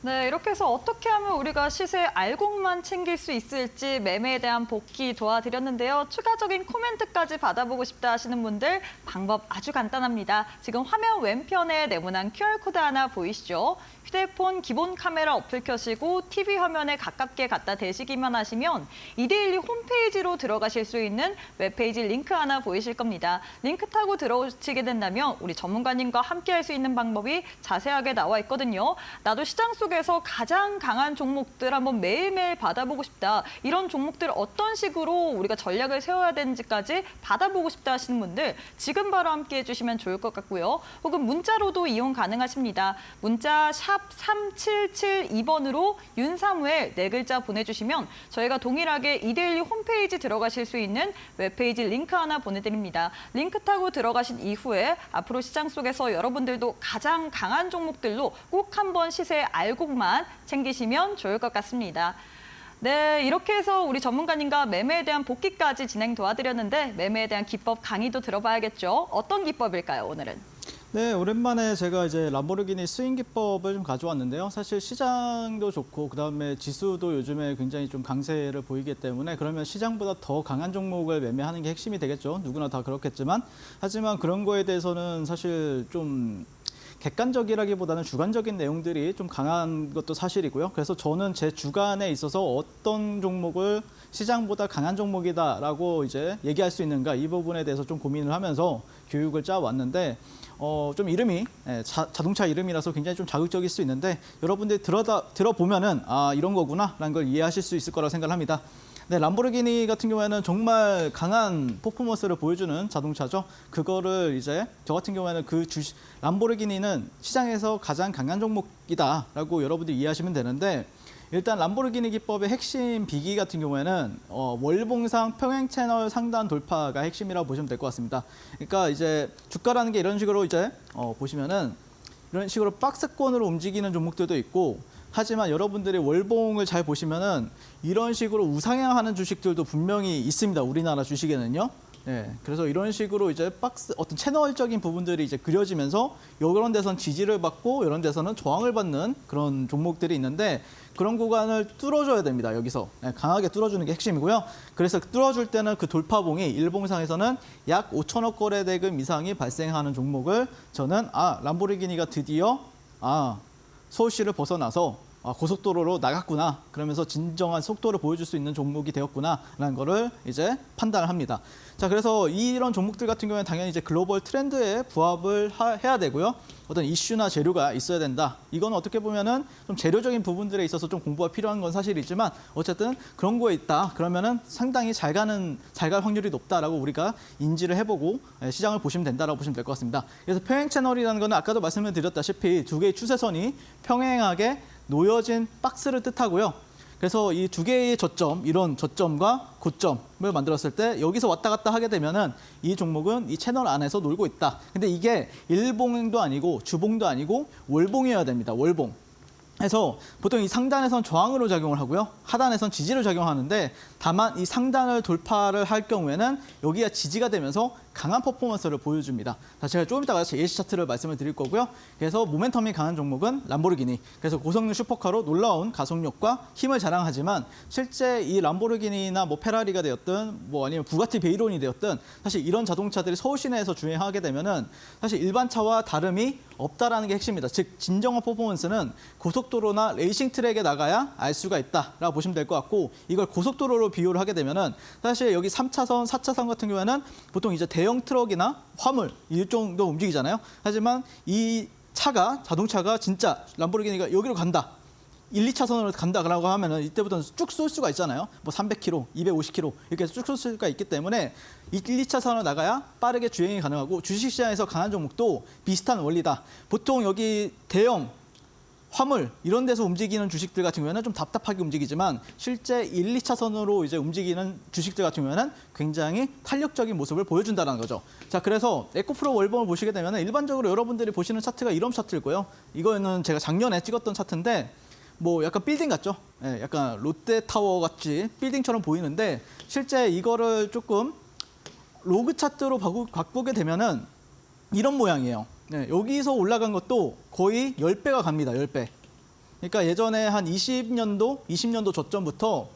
네, 이렇게 해서 어떻게 하면 우리가 시세 알곡만 챙길 수 있을지 매매에 대한 복귀 도와드렸는데요. 추가적인 코멘트까지 받아보고 싶다 하시는 분들 방법 아주 간단합니다. 지금 화면 왼편에 네모난 QR코드 하나 보이시죠? 휴대폰 기본 카메라 어플 켜시고 TV 화면에 가깝게 갖다 대시기만 하시면 이데일리 홈페이지로 들어가실 수 있는 웹페이지 링크 하나 보이실 겁니다. 링크 타고 들어오시게 된다면 우리 전문가님과 함께 할 수 있는 방법이 자세하게 나와 있거든요. 나도 시장 속에서 가장 강한 종목들 한번 매일매일 받아보고 싶다. 이런 종목들 어떤 식으로 우리가 전략을 세워야 되는지까지 받아보고 싶다 하시는 분들 지금 바로 함께 해주시면 좋을 것 같고요. 혹은 문자로도 이용 가능하십니다. 문자 샵 3772번으로 윤사무엘 4글자 보내주시면 저희가 동일하게 이데일리 홈페이지 들어가실 수 있는 웹페이지 링크 하나 보내드립니다. 링크 타고 들어가신 이후에 앞으로 시장 속에서 여러분들도 가장 강한 종목들로 꼭 한번 시세 알곡만 챙기시면 좋을 것 같습니다. 네, 이렇게 해서 우리 전문가님과 매매에 대한 복귀까지 진행 도와드렸는데 매매에 대한 기법 강의도 들어봐야겠죠. 어떤 기법일까요, 오늘은? 네, 오랜만에 제가 이제 람보르기니 스윙 기법을 좀 가져왔는데요. 사실 시장도 좋고 그다음에 지수도 요즘에 굉장히 좀 강세를 보이기 때문에 그러면 시장보다 더 강한 종목을 매매하는 게 핵심이 되겠죠. 누구나 다 그렇겠지만 하지만 그런 거에 대해서는 사실 좀 객관적이라기보다는 주관적인 내용들이 좀 강한 것도 사실이고요. 그래서 저는 제 주관에 있어서 어떤 종목을 시장보다 강한 종목이다라고 이제 얘기할 수 있는가 이 부분에 대해서 좀 고민을 하면서 교육을 짜왔는데 좀 이름이 자동차 이름이라서 굉장히 좀 자극적일 수 있는데 여러분들이 들어보면은 아 이런 거구나라는 걸 이해하실 수 있을 거라고 생각을 합니다. 네, 람보르기니 같은 경우에는 정말 강한 퍼포먼스를 보여주는 자동차죠. 그거를 이제 저 같은 경우에는 람보르기니는 시장에서 가장 강한 종목이다라고 여러분들이 이해하시면 되는데 일단 람보르기니 기법의 핵심 비기 같은 경우에는 월봉상 평행 채널 상단 돌파가 핵심이라고 보시면 될 것 같습니다. 그러니까 이제 주가라는 게 이런 식으로 이제 보시면은 이런 식으로 박스권으로 움직이는 종목들도 있고 하지만 여러분들이 월봉을 잘 보시면은 이런 식으로 우상향하는 주식들도 분명히 있습니다. 우리나라 주식에는요. 네, 그래서 이런 식으로 이제 어떤 채널적인 부분들이 이제 그려지면서 이런 데선 지지를 받고 이런 데서는 저항을 받는 그런 종목들이 있는데 그런 구간을 뚫어줘야 됩니다. 여기서 강하게 뚫어주는 게 핵심이고요. 그래서 뚫어줄 때는 그 돌파봉이 일봉상에서는 약 5천억 거래 대금 이상이 발생하는 종목을 저는 람보르기니가 드디어 서울시를 벗어나서 고속도로로 나갔구나. 그러면서 진정한 속도를 보여줄 수 있는 종목이 되었구나라는 거를 이제 판단을 합니다. 자, 그래서 이런 종목들 같은 경우에는 당연히 이제 글로벌 트렌드에 부합을 해야 되고요. 어떤 이슈나 재료가 있어야 된다. 이건 어떻게 보면은 좀 재료적인 부분들에 있어서 좀 공부가 필요한 건 사실이지만 어쨌든 그런 거에 있다. 그러면은 상당히 잘 갈 확률이 높다라고 우리가 인지를 해보고 시장을 보시면 된다라고 보시면 될 것 같습니다. 그래서 평행 채널이라는 거는 아까도 말씀을 드렸다시피 두 개의 추세선이 평행하게 놓여진 박스를 뜻하고요. 그래서 이 두 개의 저점, 이런 저점과 고점을 만들었을 때 여기서 왔다 갔다 하게 되면은 이 종목은 이 채널 안에서 놀고 있다. 근데 이게 일봉도 아니고 주봉도 아니고 월봉이어야 됩니다. 월봉. 그래서 보통 이 상단에선 저항으로 작용을 하고요. 하단에선 지지를 작용하는데 다만 이 상단을 돌파를 할 경우에는 여기가 지지가 되면서 강한 퍼포먼스를 보여줍니다. 자, 제가 조금 이따가 예시 차트를 말씀을 드릴 거고요. 그래서 모멘텀이 강한 종목은 람보르기니. 그래서 고성능 슈퍼카로 놀라운 가속력과 힘을 자랑하지만 실제 이 람보르기니나 페라리가 되었든 아니면 부가티 베이론이 되었든 사실 이런 자동차들이 서울 시내에서 주행하게 되면은 사실 일반 차와 다름이 없다라는 게 핵심입니다. 즉 진정한 퍼포먼스는 고속도로나 레이싱 트랙에 나가야 알 수가 있다라고 보시면 될 것 같고 이걸 고속도로로 비교를 하게 되면은 사실 여기 3차선, 4차선 같은 경우에는 보통 이제 대형 트럭이나 화물 이 정도 움직이잖아요. 하지만 이 자동차가 진짜 람보르기니가 여기로 간다. 1, 2차선으로 간다라고 하면은 이때부터는 쭉 쏠 수가 있잖아요. 300km, 250km 이렇게 쭉 쏠 수가 있기 때문에 1, 2차선으로 나가야 빠르게 주행이 가능하고 주식시장에서 강한 종목도 비슷한 원리다. 보통 여기 대형 화물 이런 데서 움직이는 주식들 같은 경우에는 좀 답답하게 움직이지만 실제 1, 2차선으로 이제 움직이는 주식들 같은 경우에는 굉장히 탄력적인 모습을 보여준다는 거죠. 자, 그래서 에코프로 월봉을 보시게 되면 일반적으로 여러분들이 보시는 차트가 이런 차트일 거예요. 이거는 제가 작년에 찍었던 차트인데 약간 빌딩 같죠? 네, 약간 롯데타워 같이 빌딩처럼 보이는데 실제 이거를 조금 로그 차트로 바꾸게 되면은 이런 모양이에요. 네, 여기서 올라간 것도 거의 10배가 갑니다. 10배. 그러니까 예전에 한 20년도 저점부터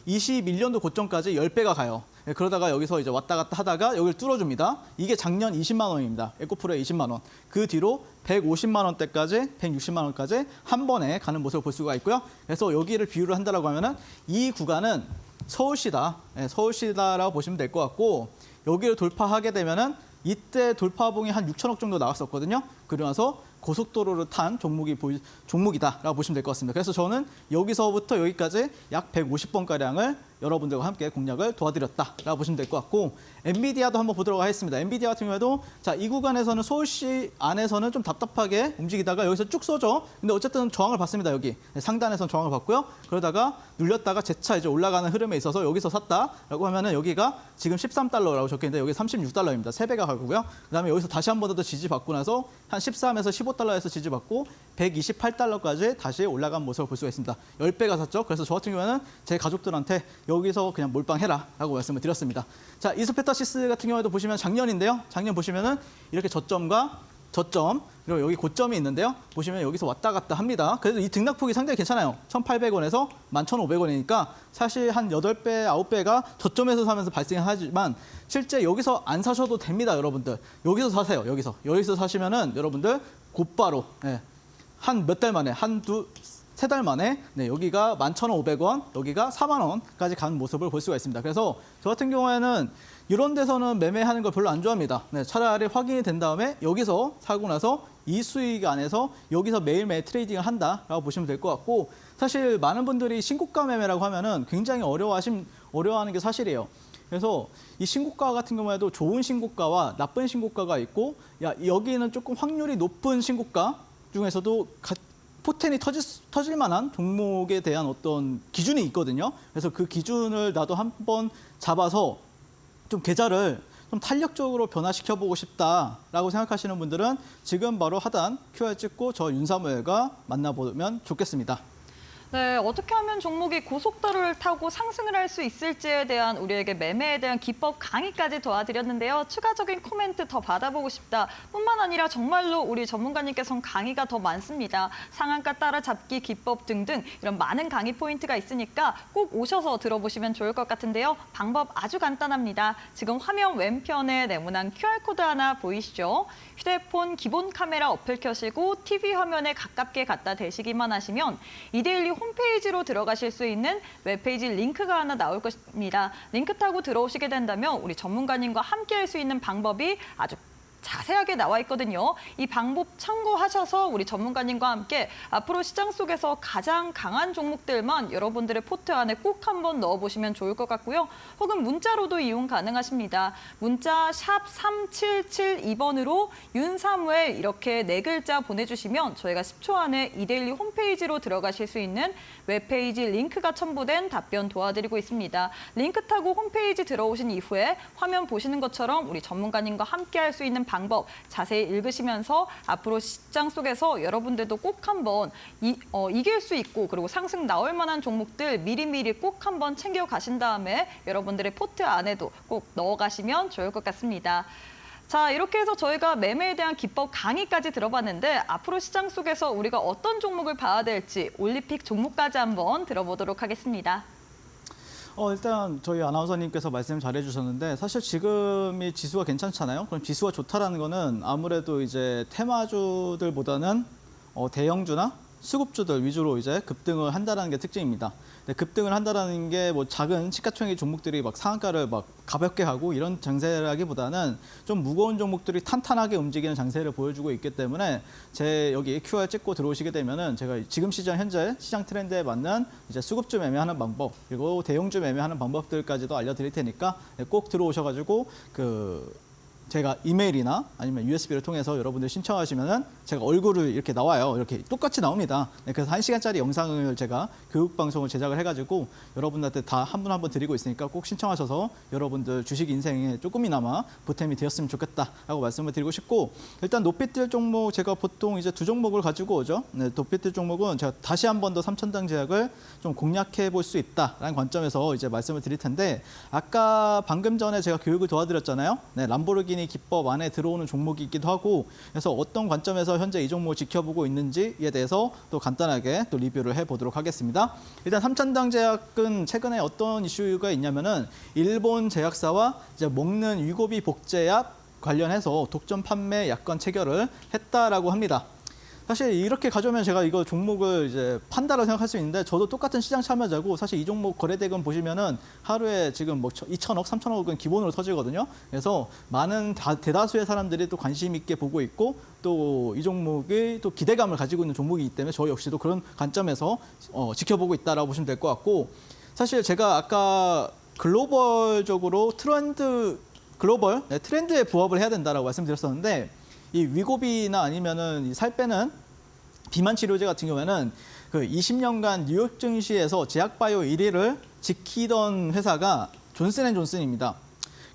21년도 고점까지 10배가 가요. 네, 그러다가 여기서 이제 왔다 갔다 하다가 여기를 뚫어줍니다. 이게 작년 20만 원입니다. 에코프로의 20만 원. 그 뒤로 150만 원대까지, 160만 원까지 한 번에 가는 모습을 볼 수가 있고요. 그래서 여기를 비유를 한다라고 하면은 이 구간은 서울시다. 네, 서울시다라고 보시면 될 것 같고 여기를 돌파하게 되면은 이때 돌파봉이 한 6천억 정도 나왔었거든요. 그러고 나서 고속도로를 탄 종목이다라고 보시면 될 것 같습니다. 그래서 저는 여기서부터 여기까지 약 150번가량을 여러분들과 함께 공략을 도와드렸다라고 보시면 될 것 같고 엔비디아도 한번 보도록 하겠습니다. 엔비디아 같은 경우에도 자, 이 구간에서는 서울시 안에서는 좀 답답하게 움직이다가 여기서 쭉 쏘죠. 근데 어쨌든 저항을 받습니다. 여기 상단에서는 저항을 받고요. 그러다가 눌렸다가 재차 이제 올라가는 흐름에 있어서 여기서 샀다라고 하면은 여기가 지금 13달러라고 적혀있는데 여기 36달러입니다. 3배가 가고요. 그다음에 여기서 다시 한 번 더 지지받고 나서 한 13에서 15달러에서 지지받고 128달러까지 다시 올라간 모습을 볼 수가 있습니다. 10배가 샀죠. 그래서 저 같은 경우에는 제 가족들한테 여기서 그냥 몰빵해라라고 말씀을 드렸습니다. 자, 이소페타시스 같은 경우에도 보시면 작년인데요. 작년 보시면은 이렇게 저점과 저점, 그리고 여기 고점이 있는데요. 보시면 여기서 왔다 갔다 합니다. 그래도 이 등락폭이 상당히 괜찮아요. 1,800원에서 11,500원이니까 사실 한 8배, 9배가 저점에서 사면서 발생하지만 실제 여기서 안 사셔도 됩니다, 여러분들. 여기서 사세요, 여기서. 여기서 사시면은 여러분들 곧바로 한 몇 달 만에, 세 달 만에 여기가 11,500원, 여기가 4만 원까지 가는 모습을 볼 수가 있습니다. 그래서 저 같은 경우에는 이런 데서는 매매하는 걸 별로 안 좋아합니다. 차라리 확인이 된 다음에 여기서 사고 나서 이 수익 안에서 여기서 매일매일 트레이딩을 한다라고 보시면 될 것 같고 사실 많은 분들이 신고가 매매라고 하면은 굉장히 어려워하는 게 사실이에요. 그래서 이 신고가 같은 경우에도 좋은 신고가와 나쁜 신고가가 있고 여기는 조금 확률이 높은 신고가 중에서도 포텐이 터질 만한 종목에 대한 어떤 기준이 있거든요. 그래서 그 기준을 나도 한번 잡아서 좀 계좌를 좀 탄력적으로 변화시켜보고 싶다라고 생각하시는 분들은 지금 바로 하단 QR 찍고 저 윤사무엘과 만나보면 좋겠습니다. 네, 어떻게 하면 종목이 고속도로를 타고 상승을 할 수 있을지에 대한 우리에게 매매에 대한 기법 강의까지 도와드렸는데요. 추가적인 코멘트 더 받아보고 싶다. 뿐만 아니라 정말로 우리 전문가님께서는 강의가 더 많습니다. 상한가 따라잡기 기법 등등 이런 많은 강의 포인트가 있으니까 꼭 오셔서 들어보시면 좋을 것 같은데요. 방법 아주 간단합니다. 지금 화면 왼편에 네모난 QR코드 하나 보이시죠? 휴대폰 기본 카메라 어플 켜시고 TV 화면에 가깝게 갖다 대시기만 하시면 이데일리 홈페이지로 들어가실 수 있는 웹페이지 링크가 하나 나올 것입니다. 링크 타고 들어오시게 된다면 우리 전문가님과 함께 할 수 있는 방법이 아주 자세하게 나와 있거든요. 이 방법 참고하셔서 우리 전문가님과 함께 앞으로 시장 속에서 가장 강한 종목들만 여러분들의 포트 안에 꼭 한번 넣어보시면 좋을 것 같고요. 혹은 문자로도 이용 가능하십니다. 문자 샵 3772번으로 윤사무엘 이렇게 4글자 보내주시면 저희가 10초 안에 이데일리 홈페이지로 들어가실 수 있는 웹페이지 링크가 첨부된 답변 도와드리고 있습니다. 링크 타고 홈페이지 들어오신 이후에 화면 보시는 것처럼 우리 전문가님과 함께 할 수 있는 방법 자세히 읽으시면서 앞으로 시장 속에서 여러분들도 꼭 한번 이길 수 있고 그리고 상승 나올 만한 종목들 미리미리 꼭 한번 챙겨 가신 다음에 여러분들의 포트 안에도 꼭 넣어가시면 좋을 것 같습니다. 자, 이렇게 해서 저희가 매매에 대한 기법 강의까지 들어봤는데 앞으로 시장 속에서 우리가 어떤 종목을 봐야 될지 올림픽 종목까지 한번 들어보도록 하겠습니다. 일단 저희 아나운서님께서 말씀 잘해주셨는데 사실 지금이 지수가 괜찮잖아요. 그럼 지수가 좋다라는 거는 아무래도 이제 테마주들보다는 대형주나 수급주들 위주로 이제 급등을 한다는 게 특징입니다. 급등을 한다는 게 뭐 작은 시가총액 종목들이 막 상한가를 막 가볍게 하고 이런 장세라기보다는 좀 무거운 종목들이 탄탄하게 움직이는 장세를 보여주고 있기 때문에 제 여기 QR 찍고 들어오시게 되면은 제가 지금 시장 현재 시장 트렌드에 맞는 이제 수급주 매매하는 방법 그리고 대형주 매매하는 방법들까지도 알려드릴 테니까 꼭 들어오셔가지고 제가 이메일이나 아니면 USB를 통해서 여러분들 신청하시면은 제가 얼굴을 이렇게 나와요. 이렇게 똑같이 나옵니다. 그래서 1시간짜리 영상을 제가 교육방송을 제작을 해가지고 여러분들한테 다 한 분 한 분 드리고 있으니까 꼭 신청하셔서 여러분들 주식 인생에 조금이나마 보탬이 되었으면 좋겠다라고 말씀을 드리고 싶고 일단 높이뛸 종목 제가 보통 이제 2종목을 가지고 오죠. 높이뛸 종목은 제가 다시 한 번 더 3,000당 제약을 좀 공략해 볼 수 있다라는 관점에서 이제 말씀을 드릴 텐데 아까 방금 전에 제가 교육을 도와드렸잖아요. 람보르기니 람보르기니 기법 안에 들어오는 종목이기도 하고 그래서 어떤 관점에서 현재 이 종목을 지켜보고 있는지에 대해서 또 간단하게 또 리뷰를 해보도록 하겠습니다. 일단 삼천당 제약은 최근에 어떤 이슈가 있냐면은 일본 제약사와 이제 먹는 위고비 복제약 관련해서 독점 판매 약관 체결을 했다라고 합니다. 사실 이렇게 가져오면 제가 이거 종목을 이제 판다라고 생각할 수 있는데 저도 똑같은 시장 참여자고 사실 이 종목 거래대금 보시면은 하루에 지금 뭐 2천억, 3천억은 기본으로 터지거든요. 그래서 많은 대다수의 사람들이 또 관심 있게 보고 있고 또 이 종목이 또 기대감을 가지고 있는 종목이기 때문에 저 역시도 그런 관점에서 지켜보고 있다라고 보시면 될 것 같고 사실 제가 아까 글로벌적으로 트렌드에 부합을 해야 된다라고 말씀드렸었는데 이 위고비나 아니면은 이 살 빼는 비만 치료제 같은 경우에는 그 20년간 뉴욕 증시에서 제약바이오 1위를 지키던 회사가 존슨앤존슨입니다.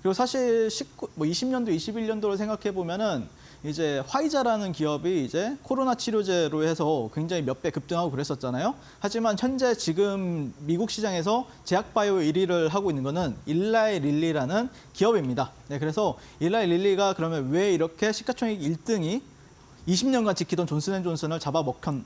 그리고 사실 20년도, 21년도를 생각해 보면은 이제 화이자라는 기업이 이제 코로나 치료제로 해서 굉장히 몇 배 급등하고 그랬었잖아요. 하지만 현재 지금 미국 시장에서 제약바이오 1위를 하고 있는 거는 일라이 릴리라는 기업입니다. 네, 그래서 일라이 릴리가 그러면 왜 이렇게 시가총액 1등이 20년간 지키던 존슨앤존슨을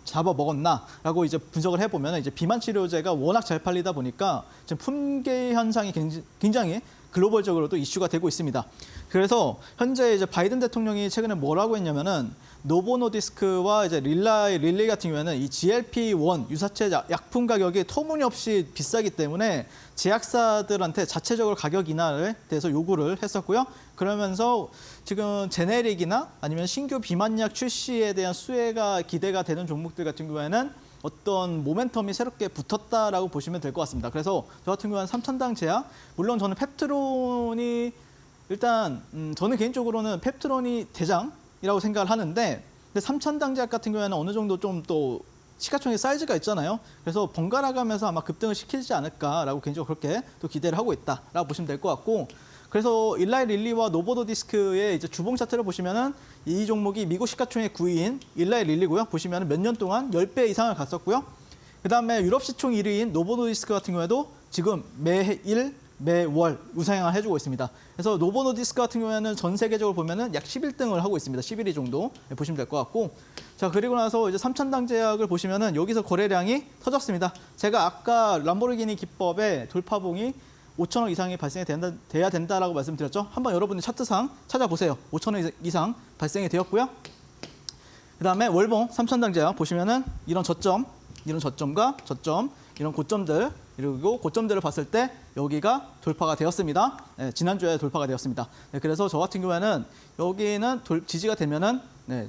잡아먹었나라고 이제 분석을 해보면 이제 비만 치료제가 워낙 잘 팔리다 보니까 지금 품귀 현상이 굉장히 글로벌적으로도 이슈가 되고 있습니다. 그래서 현재 이제 바이든 대통령이 최근에 뭐라고 했냐면은 노보노디스크와 이제 릴리 같은 경우에는 이 GLP-1 유사체 약품 가격이 터무니없이 비싸기 때문에 제약사들한테 자체적으로 가격 인하에 대해서 요구를 했었고요. 그러면서 지금 제네릭이나 아니면 신규 비만약 출시에 대한 수혜가 기대가 되는 종목들 같은 경우에는 어떤 모멘텀이 새롭게 붙었다라고 보시면 될 것 같습니다. 그래서 저 같은 경우는 삼천당 제약, 물론 저는 펩트론이 일단 저는 개인적으로는 펩트론이 대장이라고 생각을 하는데 근데 삼천당 제약 같은 경우에는 어느 정도 좀 또 시가총액 사이즈가 있잖아요. 그래서 번갈아 가면서 아마 급등을 시키지 않을까라고 개인적으로 그렇게 또 기대를 하고 있다라고 보시면 될 것 같고 그래서 일라이 릴리와 노보노디스크의 이제 주봉 차트를 보시면은 이 종목이 미국 시가총액 9위인 일라이 릴리고요. 보시면은 몇 년 동안 10배 이상을 갔었고요. 그다음에 유럽 시총 1위인 노보노디스크 같은 경우에도 지금 매일 매월 우상향을 해주고 있습니다. 그래서 노보노디스크 같은 경우에는 전 세계적으로 보면은 약 11등을 하고 있습니다. 11위 정도 보시면 될 것 같고 자 그리고 나서 이제 삼천당 제약을 보시면은 여기서 거래량이 터졌습니다. 제가 아까 람보르기니 기법의 돌파봉이 5천억 이상이 발생이 돼야 된다라고 말씀드렸죠. 한번 여러분들 차트상 찾아보세요. 5천억 이상 발생이 되었고요. 그다음에 월봉 삼천당 제약 보시면은 이런 저점과 저점, 이런 고점들 그리고 고점들을 봤을 때 여기가 돌파가 되었습니다. 네, 지난주에 돌파가 되었습니다. 네, 그래서 저 같은 경우에는 여기는 지지가 되면은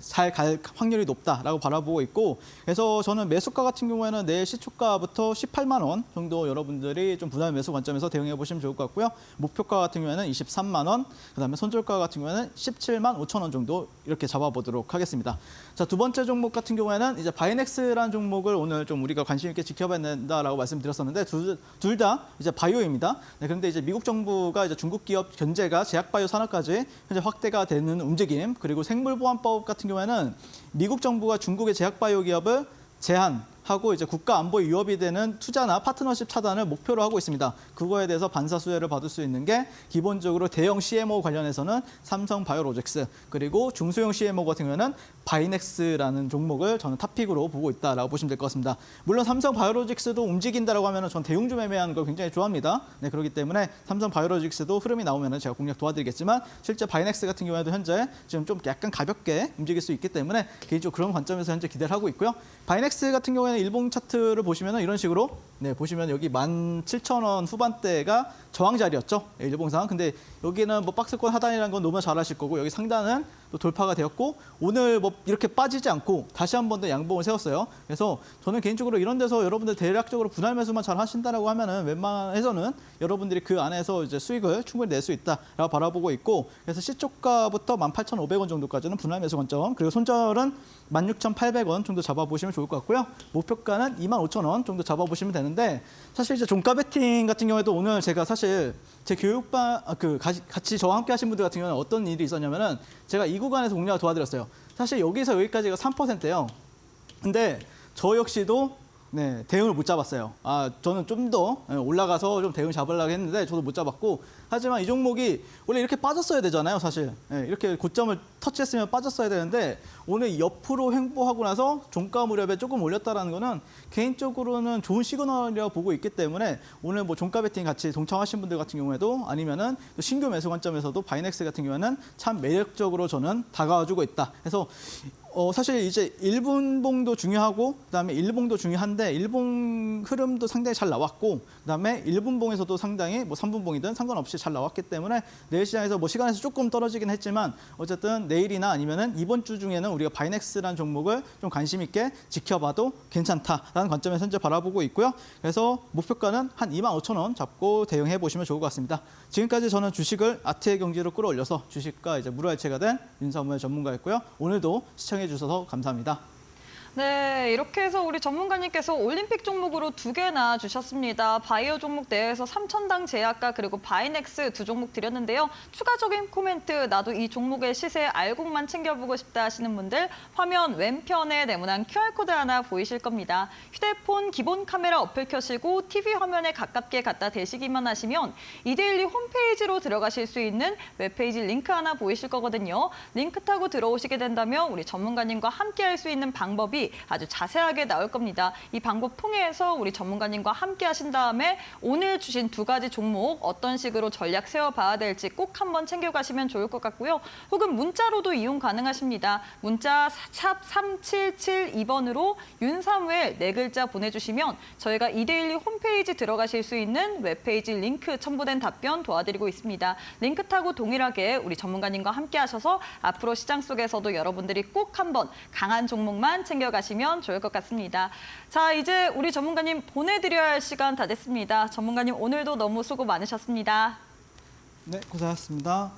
잘 갈 확률이 높다라고 바라보고 있고 그래서 저는 매수가 같은 경우에는 내일 시초가부터 18만 원 정도 여러분들이 좀 부담 매수 관점에서 대응해 보시면 좋을 것 같고요. 목표가 같은 경우에는 23만 원, 그다음에 손절가 같은 경우에는 17만 5천 원 정도 이렇게 잡아보도록 하겠습니다. 자, 두 번째 종목 같은 경우에는 이제 바이넥스라는 종목을 오늘 좀 우리가 관심 있게 지켜봐야 된다라고 말씀드렸었는데 둘 다 이제 바이오입니다. 네, 그런데 이제 미국 정부가 이제 중국 기업 견제가 제약바이오 산업까지 현재 확대가 되는 움직임 그리고 생물보안법 같은 경우에는 미국 정부가 중국의 제약바이오 기업을 제한하고 이제 국가 안보에 위협이 되는 투자나 파트너십 차단을 목표로 하고 있습니다. 그거에 대해서 반사 수혜를 받을 수 있는 게 기본적으로 대형 CMO 관련해서는 삼성바이오로직스 그리고 중소형 CMO 같은 경우에는 바이넥스라는 종목을 저는 탑픽으로 보고 있다라고 보시면 될 것 같습니다. 물론 삼성바이오로직스도 움직인다라고 하면 전 대형주 매매하는 걸 굉장히 좋아합니다. 네, 그렇기 때문에 삼성바이오로직스도 흐름이 나오면 제가 공략 도와드리겠지만 실제 바이넥스 같은 경우에도 현재 지금 좀 약간 가볍게 움직일 수 있기 때문에 개인적으로 그런 관점에서 현재 기대를 하고 있고요. 바이넥스 같은 경우에는 일봉 차트를 보시면 이런 식으로 보시면 여기 17,000원 후반대가 저항 자리였죠. 일봉상. 근데 여기는 뭐 박스권 하단이라는 건 너무 잘 아실 거고 여기 상단은 또 돌파가 되었고 오늘 뭐 이렇게 빠지지 않고 다시 한 번 더 양봉을 세웠어요. 그래서 저는 개인적으로 이런 데서 여러분들 대략적으로 분할 매수만 잘 하신다라고 하면은 웬만해서는 여러분들이 그 안에서 이제 수익을 충분히 낼 수 있다라고 바라보고 있고 그래서 시초가부터 18,500원 정도까지는 분할 매수 관점 그리고 손절은 16,800원 정도 잡아보시면 좋을 것 같고요. 목표가는 25,000원 정도 잡아보시면 되는데 사실 이제 종가 베팅 같은 경우에도 오늘 제가 사실 제 교육반 같이 저와 함께 하신 분들 같은 경우는 어떤 일이 있었냐면은 제가 이 구간에서 공략을 도와드렸어요. 사실 여기서 여기까지가 3%예요. 근데 저 역시도 네, 대응을 못 잡았어요. 저는 좀 더 올라가서 좀 대응 잡으려고 했는데 저도 못 잡았고, 하지만 이 종목이 원래 이렇게 빠졌어야 되잖아요, 사실. 이렇게 고점을 터치했으면 빠졌어야 되는데 오늘 옆으로 횡보하고 나서 종가 무렵에 조금 올렸다라는 거는 개인적으로는 좋은 시그널이라고 보고 있기 때문에 오늘 뭐 종가 베팅 같이 동참하신 분들 같은 경우에도 아니면은 또 신규 매수 관점에서도 바이넥스 같은 경우에는 참 매력적으로 저는 다가와주고 있다. 그래서 사실 이제 일분봉도 중요하고 그다음에 일봉도 중요한데 일봉 흐름도 상당히 잘 나왔고 그다음에 일분봉에서도 상당히 뭐 3분봉이든 상관없이 잘 나왔기 때문에 내일 시장에서 뭐 시간에서 조금 떨어지긴 했지만 어쨌든 내일이나 아니면은 이번 주 중에는 우리가 바이넥스라는 종목을 좀 관심 있게 지켜봐도 괜찮다라는 관점에서 현재 바라보고 있고요. 그래서 목표가는 한 25,000원 잡고 대응해 보시면 좋을 것 같습니다. 지금까지 저는 주식을 아트의 경지로 끌어올려서 주식과 이제 무료할체가 된 윤사무의 전문가였고요. 오늘도 시청해 주셔서 감사합니다. 네, 이렇게 해서 우리 전문가님께서 올림픽 종목으로 2개나 주셨습니다. 바이오 종목 내에서 3,000당 제약과 그리고 바이넥스 2종목 드렸는데요. 추가적인 코멘트, 나도 이 종목의 시세 알곡만 챙겨보고 싶다 하시는 분들 화면 왼편에 네모난 QR코드 하나 보이실 겁니다. 휴대폰 기본 카메라 어플 켜시고 TV 화면에 가깝게 갖다 대시기만 하시면 이데일리 홈페이지로 들어가실 수 있는 웹페이지 링크 하나 보이실 거거든요. 링크 타고 들어오시게 된다면 우리 전문가님과 함께 할 수 있는 방법이 아주 자세하게 나올 겁니다. 이 방법 통해서 우리 전문가님과 함께 하신 다음에 오늘 주신 2가지 종목 어떤 식으로 전략 세워봐야 될지 꼭 한번 챙겨가시면 좋을 것 같고요. 혹은 문자로도 이용 가능하십니다. 문자 샵 3772번으로 윤사무엘 4글자 보내주시면 저희가 이데일리 홈페이지 들어가실 수 있는 웹페이지 링크 첨부된 답변 도와드리고 있습니다. 링크 타고 동일하게 우리 전문가님과 함께 하셔서 앞으로 시장 속에서도 여러분들이 꼭 한번 강한 종목만 챙겨가시면 좋을 것 같습니다. 자, 이제 우리 전문가님 보내드려야 할 시간 다 됐습니다. 전문가님 오늘도 너무 수고 많으셨습니다. 네, 고생하셨습니다.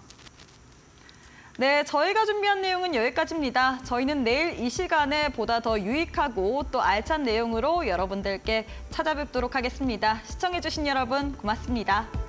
네, 저희가 준비한 내용은 여기까지입니다. 저희는 내일 이 시간에 보다 더 유익하고 또 알찬 내용으로 여러분들께 찾아뵙도록 하겠습니다. 시청해주신 여러분 고맙습니다.